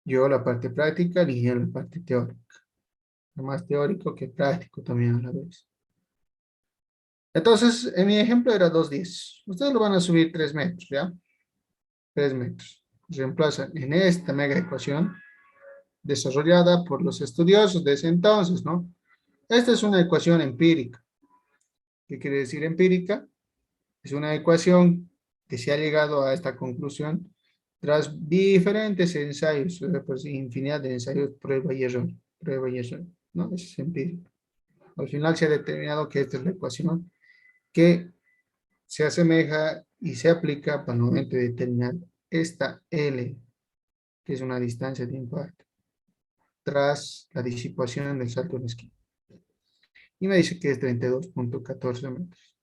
Yo la parte práctica, el ingeniero la parte teórica. Más teórico que práctico también a la vez. Entonces, en mi ejemplo era 2,10. Ustedes lo van a subir 3 metros, ¿ya? 3 metros. Reemplazan en esta mega ecuación desarrollada por los estudiosos de ese entonces, ¿no? Esta es una ecuación empírica. ¿Qué quiere decir empírica? Es una ecuación que se ha llegado a esta conclusión tras diferentes ensayos, pues infinidad de ensayos, prueba y error, ¿no? Eso es empírico. Al final se ha determinado que esta es la ecuación que se asemeja y se aplica para el momento de determinar esta L, que es una distancia de impacto, tras la disipación del salto en esquí. Y me dice que es 32,14 metros.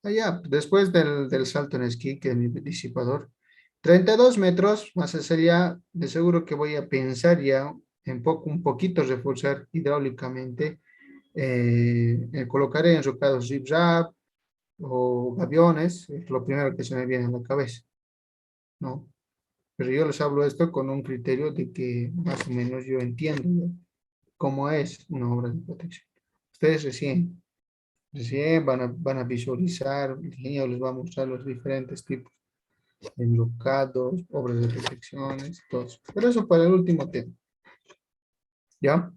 Allá, después del salto en esquí, que es mi disipador, 32 metros, más sería de seguro que voy a pensar ya un poquito reforzar hidráulicamente, colocaré enrocados zip-zap o aviones, es lo primero que se me viene a la cabeza, ¿no? Pero yo les hablo esto con un criterio de que más o menos yo entiendo, ¿no?, cómo es una obra de protección. Ustedes recién van a visualizar, el ingeniero les va a mostrar los diferentes tipos de enlocados, obras de protecciones, todo eso. Pero eso para el último tema, ¿ya?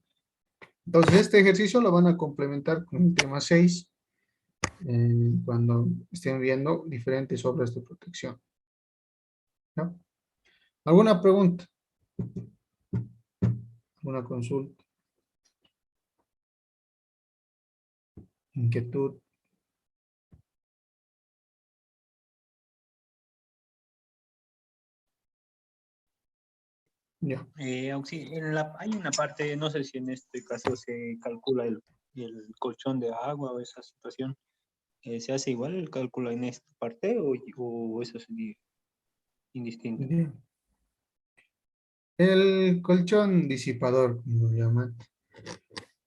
Entonces este ejercicio lo van a complementar con el tema 6, cuando estén viendo diferentes obras de protección, ¿ya? ¿Alguna pregunta? ¿Alguna consulta? ¿Inquietud? Ya. Hay una parte, no sé si en este caso se calcula el colchón de agua o esa situación. ¿Se hace igual el cálculo en esta parte o eso sería indistinto? Bien. El colchón disipador, como lo llaman,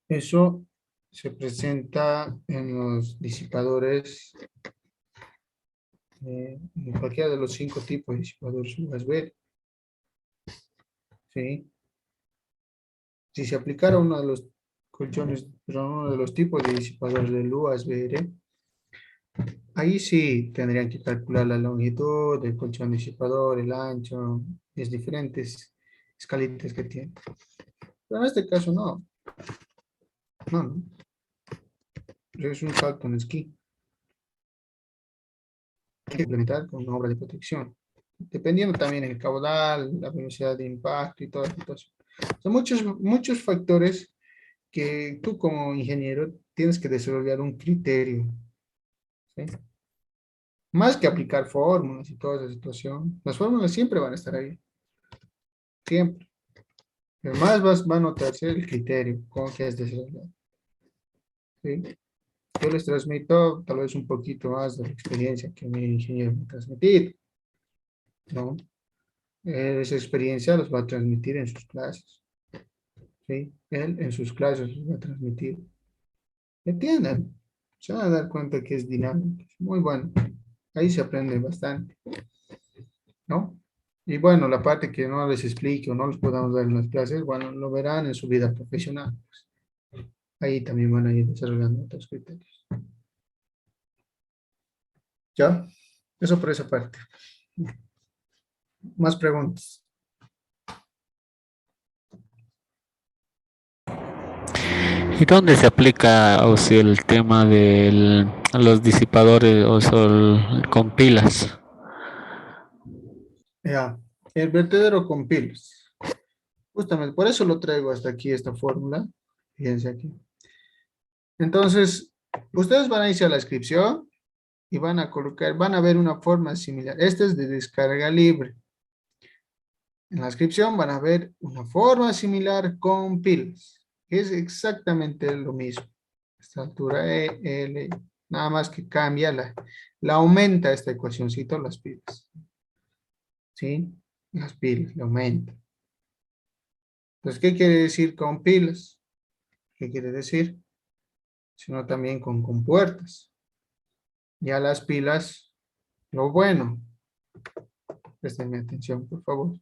eso se presenta en los disipadores, en cualquiera de los 5 tipos de disipadores USB, ¿sí? Si se aplicara uno de los colchones, pero uno de los tipos de disipadores del USB, ahí sí tendrían que calcular la longitud del colchón disipador, el ancho, las diferentes escalitas que tiene. Pero en este caso no, no. Es un salto en esquí. Hay que implementar con una obra de protección, dependiendo también el caudal, la velocidad de impacto y toda la situación. Son muchos factores que tú como ingeniero tienes que desarrollar un criterio, ¿sí? Más que aplicar fórmulas y toda esa situación. Las fórmulas siempre van a estar ahí, siempre. Pero más va a notarse el criterio con que es desarrollado, ¿sí? Yo les transmito tal vez un poquito más de la experiencia que mi ingeniero me ha transmitido, ¿no? Esa experiencia los va a transmitir en sus clases, ¿sí? Él en sus clases los va a transmitir. ¿Entienden? Se van a dar cuenta que es dinámico. Muy bueno. Ahí se aprende bastante, ¿no? Y bueno, la parte que no les explique o no les podamos dar en las clases, bueno, lo verán en su vida profesional. Ahí también van a ir desarrollando otros criterios. ¿Ya? Eso por esa parte. Más preguntas. ¿Y dónde se aplica, o sea, el tema de los disipadores o sea, con pilas? Ya. El vertedero con pilas. Justamente, por eso lo traigo hasta aquí, esta fórmula. Fíjense aquí. Entonces, ustedes van a irse a la descripción y van a colocar, van a ver una forma similar. Esta es de descarga libre. En la descripción van a ver una forma similar con pilas. Es exactamente lo mismo. Esta altura E, L, nada más que cambia, la aumenta esta ecuacióncito, las pilas. ¿Sí? Las pilas, la aumenta. Entonces, ¿qué quiere decir con pilas? ¿Qué quiere decir? Sino también con compuertas. Ya las pilas, lo bueno, prestenme atención, por favor.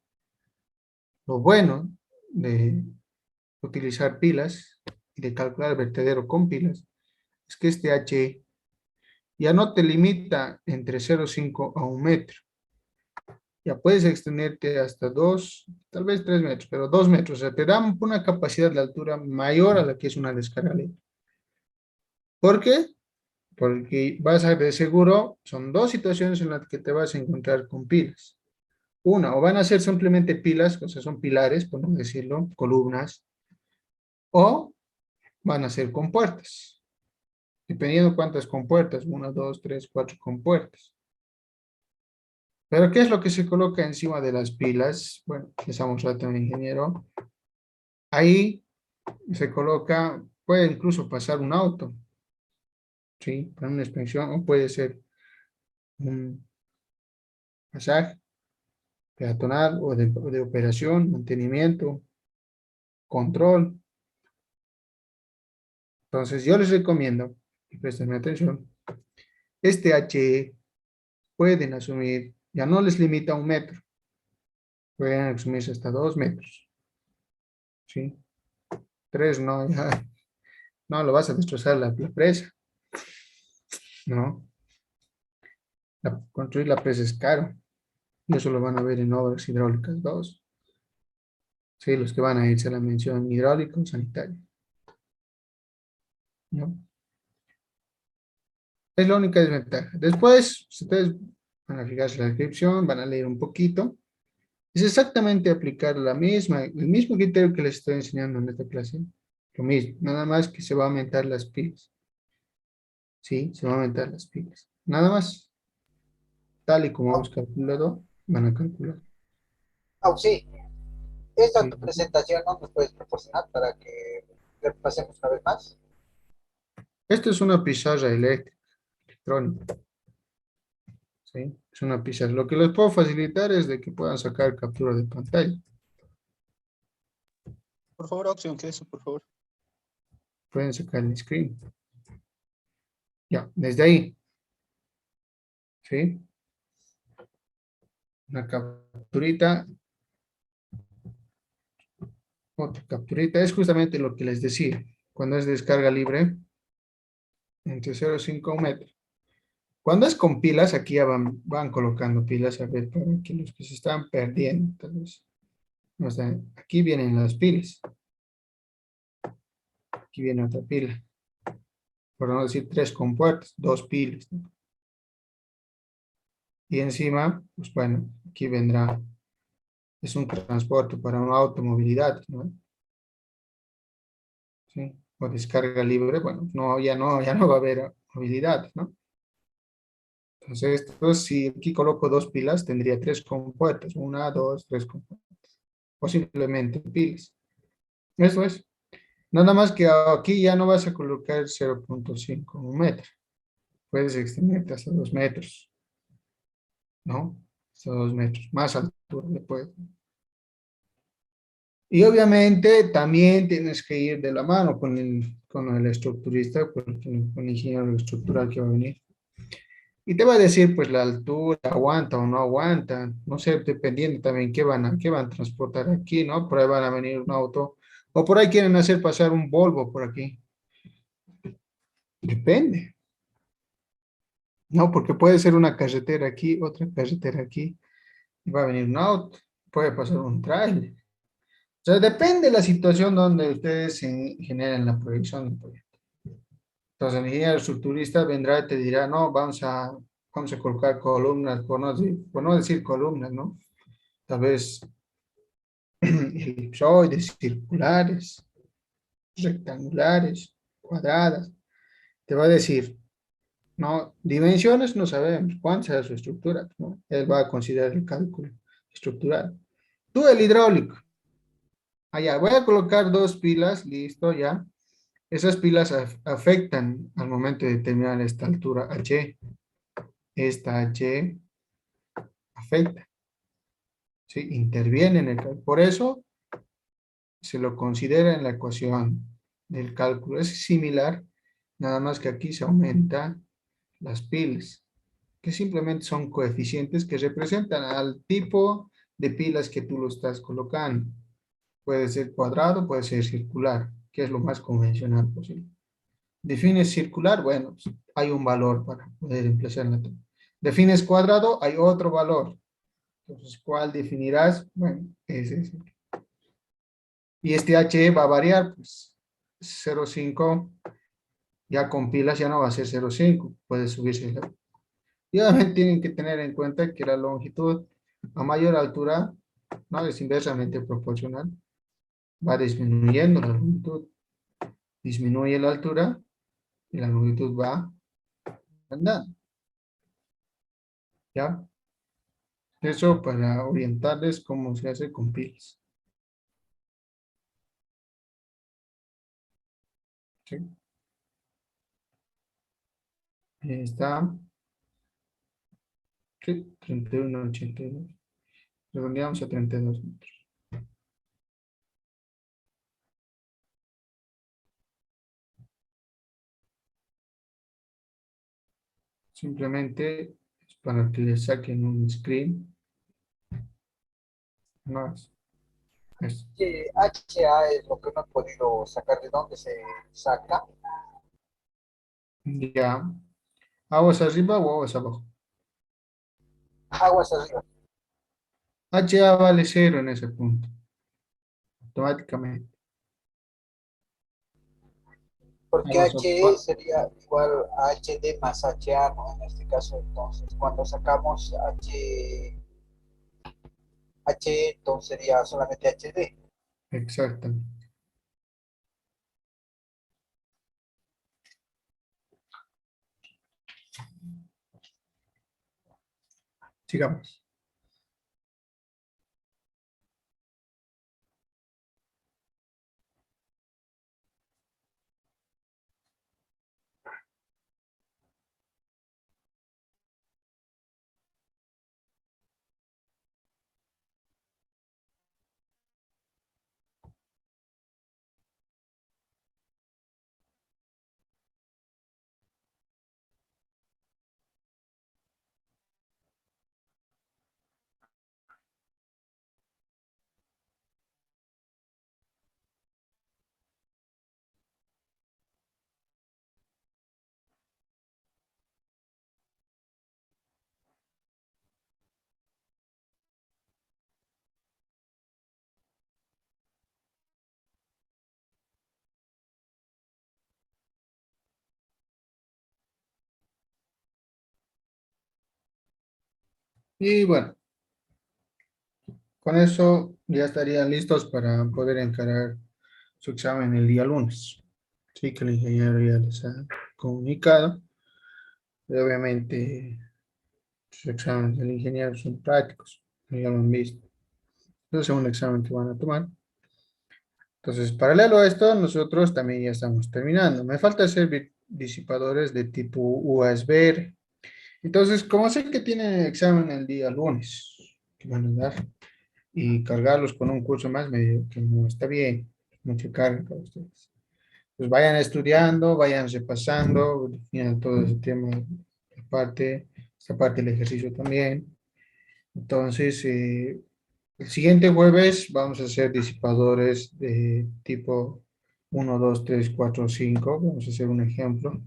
Lo bueno de utilizar pilas y de calcular el vertedero con pilas es que este H ya no te limita entre 0,5 a 1 metro. Ya puedes extenderte hasta 2, tal vez 3 metros, pero 2 metros. O sea, te dan una capacidad de altura mayor a la que es una descarga libre. ¿Por qué? Porque vas a, de seguro, son dos situaciones en las que te vas a encontrar con pilas. Una, o van a ser simplemente pilas, o sea, son pilares, por no decirlo, columnas, o van a ser compuertas. Dependiendo cuántas compuertas, 1, 2, 3, 4 compuertas. Pero ¿qué es lo que se coloca encima de las pilas? Bueno, empezamos a un ingeniero. Ahí se coloca, puede incluso pasar un auto, ¿sí? Para una inspección, o puede ser un pasaje peatonal o de operación, mantenimiento, control. Entonces yo les recomiendo, y presten atención, este HE pueden asumir, ya no les limita a 1 metro, pueden asumirse hasta 2 metros, ¿sí? 3 no, ya, no, lo vas a destrozar la presa, ¿no? Construir la presa es caro, y eso lo van a ver en obras hidráulicas 2, ¿sí? Los que van a irse a la mención hidráulico sanitario, ¿no? Es la única desventaja. Después, ustedes van a fijarse en la descripción, van a leer un poquito. Es exactamente aplicar el mismo criterio que les estoy enseñando en esta clase. Lo mismo, nada más que se va a aumentar las pilas. Sí, se va a aumentar las pilas. Nada más. Tal y como hemos calculado, van a calcular. Sí, esta Sí. tu presentación no nos puedes proporcionar para que repasemos una vez más. Esto es una pizarra eléctrica, electrónica. ¿Sí? Es una pizarra. Lo que les puedo facilitar es de que puedan sacar captura de pantalla. Por favor, opción, que eso, por favor. Pueden sacar el screen. Ya, desde ahí. ¿Sí? Una capturita. Otra capturita. Es justamente lo que les decía. Cuando es descarga libre, entre 0,5 metros. Cuando es con pilas, aquí ya van colocando pilas, a ver, para que los que se están perdiendo, tal vez. No están, aquí vienen las pilas. Aquí viene otra pila. Por no decir 3 compuertas, 2 pilas, ¿no? Y encima, pues bueno, aquí vendrá, es un transporte para una automovilidad, ¿no? ¿Sí? O descarga libre, bueno, no, ya no va a haber movilidad, ¿no? Entonces, si aquí coloco 2 pilas, tendría 3 compuertas, 1, 2, 3 compuertas, o simplemente pilas. Eso es. Nada más que aquí ya no vas a colocar 0,5 metro. Puedes extenderte hasta 2 metros, ¿no? Hasta 2 metros, más altura le puedes. Y obviamente también tienes que ir de la mano con con el estructurista, con el ingeniero estructural que va a venir. Y te va a decir, pues, la altura, aguanta o no aguanta, no sé, dependiendo también qué van a transportar aquí, ¿no? Por ahí van a venir un auto, o por ahí quieren hacer pasar un Volvo por aquí. Depende, ¿no? Porque puede ser una carretera aquí, otra carretera aquí, y va a venir un auto, puede pasar un trailer. O sea, depende de la situación donde ustedes generen la proyección del proyecto. Entonces, el ingeniero estructurista vendrá y te dirá, no, vamos a colocar columnas, por no decir columnas, ¿no? Tal vez elipsoides, circulares, rectangulares, cuadradas. Te va a decir, no, dimensiones no sabemos, cuánta es su estructura, ¿no? Él va a considerar el cálculo estructural. Tú, el hidráulico. Allá, voy a colocar dos pilas, listo, ya. Esas pilas afectan al momento de determinar esta altura H. Esta H afecta, ¿sí? Interviene en el cálculo. Por eso se lo considera en la ecuación del cálculo. Es similar, nada más que aquí se aumenta las pilas, que simplemente son coeficientes que representan al tipo de pilas que tú lo estás colocando. Puede ser cuadrado, puede ser circular, que es lo más convencional posible. Defines circular, bueno, pues, hay un valor para poder emplear la tabla. Defines cuadrado, hay otro valor. Entonces, ¿cuál definirás? Bueno, ese es. Y este H va a variar, pues 0,5, ya con pilas ya no va a ser 0,5, puede subirse. Y obviamente tienen que tener en cuenta que la longitud a mayor altura, no es inversamente proporcional, va disminuyendo la longitud. Disminuye la altura y la longitud va andando. ¿Ya? Eso para orientarles cómo se hace con pilas. ¿Sí? Ahí está. Sí, 31,82. Redondeamos a 32 metros. Simplemente es para que le saquen un screen. Más. Eso. Que HA es lo que no he podido sacar de dónde se saca. Ya. ¿Aguas arriba o aguas abajo? Aguas arriba. HA vale 0 en ese punto. Automáticamente. Porque Aguas HE sería igual a HD más HA, ¿no? En este caso, entonces, cuando sacamos HE, entonces sería solamente HD. Exactamente. Sigamos. Y bueno, con eso ya estarían listos para poder encarar su examen el día lunes. Sí, que el ingeniero ya les ha comunicado. Y obviamente, sus exámenes del ingeniero son prácticos, ya lo han visto. Es el segundo examen que van a tomar. Entonces, paralelo a esto, nosotros también ya estamos terminando. Me falta hacer disipadores de tipo USB. Entonces, como sé que tienen examen el día lunes, que van a dar, y cargarlos con un curso más, me digo que no está bien, mucha carga para ustedes. pues vayan estudiando, vayan repasando, definan todo ese tema, esta parte del ejercicio también. Entonces, el siguiente jueves vamos a hacer disipadores de tipo 1, 2, 3, 4, 5. Vamos a hacer un ejemplo,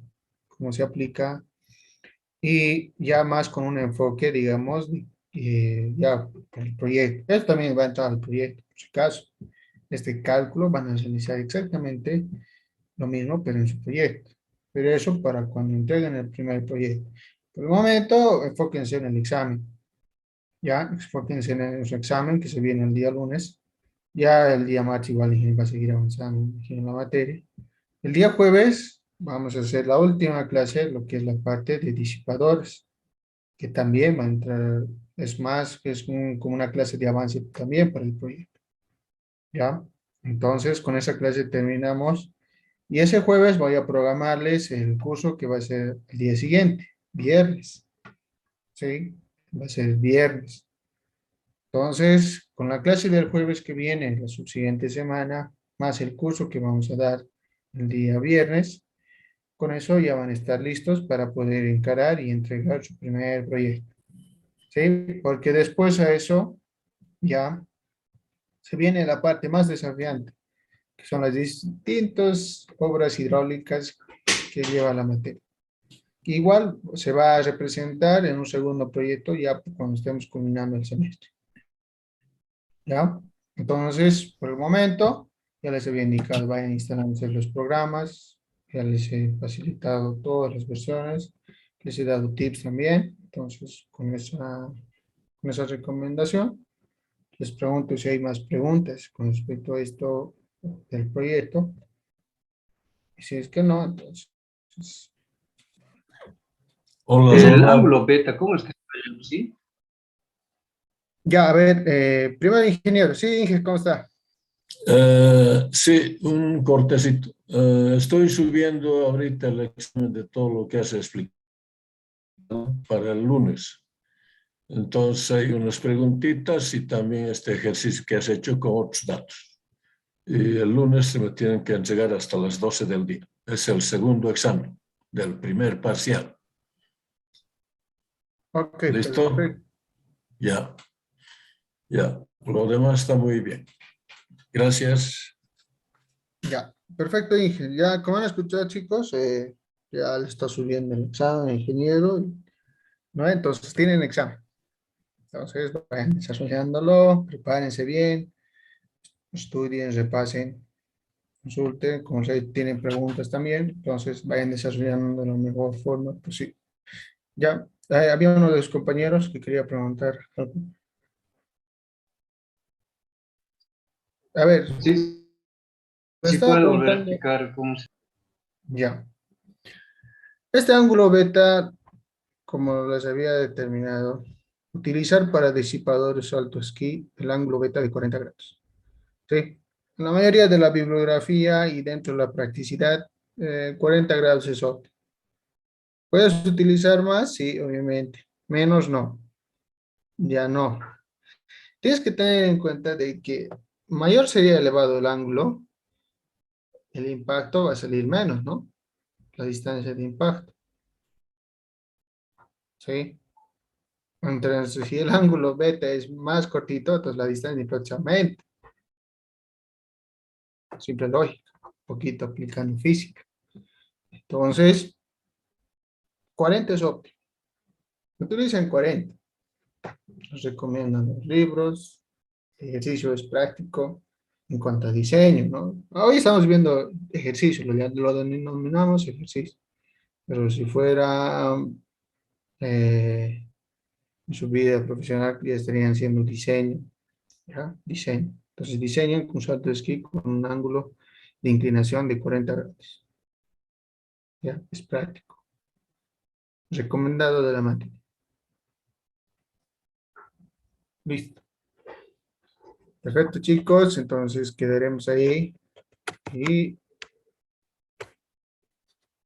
cómo se aplica. Y ya más con un enfoque, digamos, ya el proyecto. Esto también va a entrar al proyecto, por si acaso. Este cálculo van a realizar exactamente lo mismo, pero en su proyecto. Pero eso para cuando entreguen el primer proyecto. Por el momento, enfóquense en el examen. Ya, enfóquense en su examen que se viene el día lunes. Ya el día martes igual va a seguir avanzando en la materia. El día jueves vamos a hacer la última clase, lo que es la parte de disipadores, que también va a entrar, es más, como una clase de avance también para el proyecto. ¿Ya? Entonces, con esa clase terminamos. Y ese jueves voy a programarles el curso que va a ser el día siguiente, viernes. ¿Sí? Va a ser viernes. Entonces, con la clase del jueves que viene, la subsiguiente semana, más el curso que vamos a dar el día viernes, con eso ya van a estar listos para poder encarar y entregar su primer proyecto. ¿Sí? Porque después a eso ya se viene la parte más desafiante, que son las distintas obras hidráulicas que lleva la materia. Igual se va a representar en un segundo proyecto ya cuando estemos culminando el semestre. ¿Ya? Entonces, por el momento, ya les había indicado, vayan instalándose los programas, ya les he facilitado todas las versiones, les he dado tips también. Entonces, con esa recomendación, les pregunto si hay más preguntas con respecto a esto del proyecto. Y si es que no, entonces... Hola, El Ronald. ángulo beta, ¿cómo es que se llama? ¿Sí? Ya, a ver, primero ingeniero. Sí, Inge, ¿cómo está? Sí, un cortecito. Estoy subiendo ahorita el examen de todo lo que has explicado para el lunes. Entonces hay unas preguntitas y también este ejercicio que has hecho con otros datos. Y el lunes se me tienen que entregar hasta las 12 del día. Es el segundo examen del primer parcial. Ok, ¿Listo? perfecto. Ya, ya. Lo demás está muy bien. Gracias. Ya, perfecto, Inge. Ya, como han escuchado, chicos, ya le está subiendo el examen, ingeniero, ¿no? Entonces, tienen examen. Entonces, vayan desarrollándolo, prepárense bien, estudien, repasen, consulten, como se tienen preguntas también, entonces vayan desarrollando de la mejor forma posible. Ya, había uno de los compañeros que quería preguntar algo. A ver, Sí, me sí estaba puedo volver a preguntando, explicar cómo se... ya, este ángulo beta, como les había determinado, utilizar para disipadores alto esquí el ángulo beta de 40 grados. ¿Sí? En la mayoría de la bibliografía y dentro de la practicidad, 40 grados es óptimo. ¿Puedes utilizar más? Sí, obviamente. Menos no. Ya no. Tienes que tener en cuenta de que mayor sería elevado el ángulo, el impacto va a salir menos, ¿no? La distancia de impacto. ¿Sí? Entonces, si el ángulo beta es más cortito, entonces la distancia de impacto aumenta. Simple lógica. Un poquito aplicando física. Entonces, 40 es óptimo. Utilicen 40. Nos recomiendan los libros. El ejercicio es práctico en cuanto a diseño, ¿no? Hoy estamos viendo ejercicio, lo denominamos ejercicio. Pero si fuera en su vida profesional, ya estarían haciendo diseño, ¿ya? Diseño. Entonces diseñan con un salto de esquí con un ángulo de inclinación de 40 grados. ¿Ya? Es práctico. Recomendado de la materia. Listo. Perfecto, chicos. Entonces quedaremos ahí. Y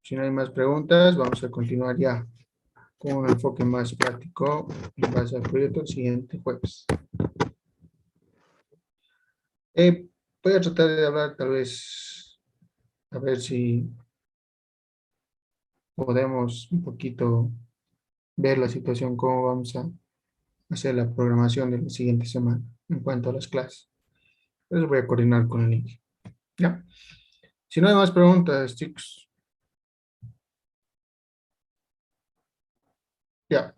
si no hay más preguntas, vamos a continuar ya con un enfoque más práctico en base al proyecto el siguiente jueves. Voy a tratar de hablar tal vez a ver si podemos un poquito ver la situación, cómo vamos a hacer la programación de la siguiente semana en cuanto a las clases. Entonces voy a coordinar con el INE. ¿Ya? Si no hay más preguntas, chicos. Ya.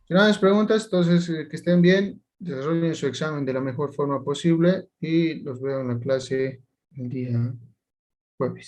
Si no hay más preguntas, entonces que estén bien, desarrollen su examen de la mejor forma posible y los veo en la clase el día jueves.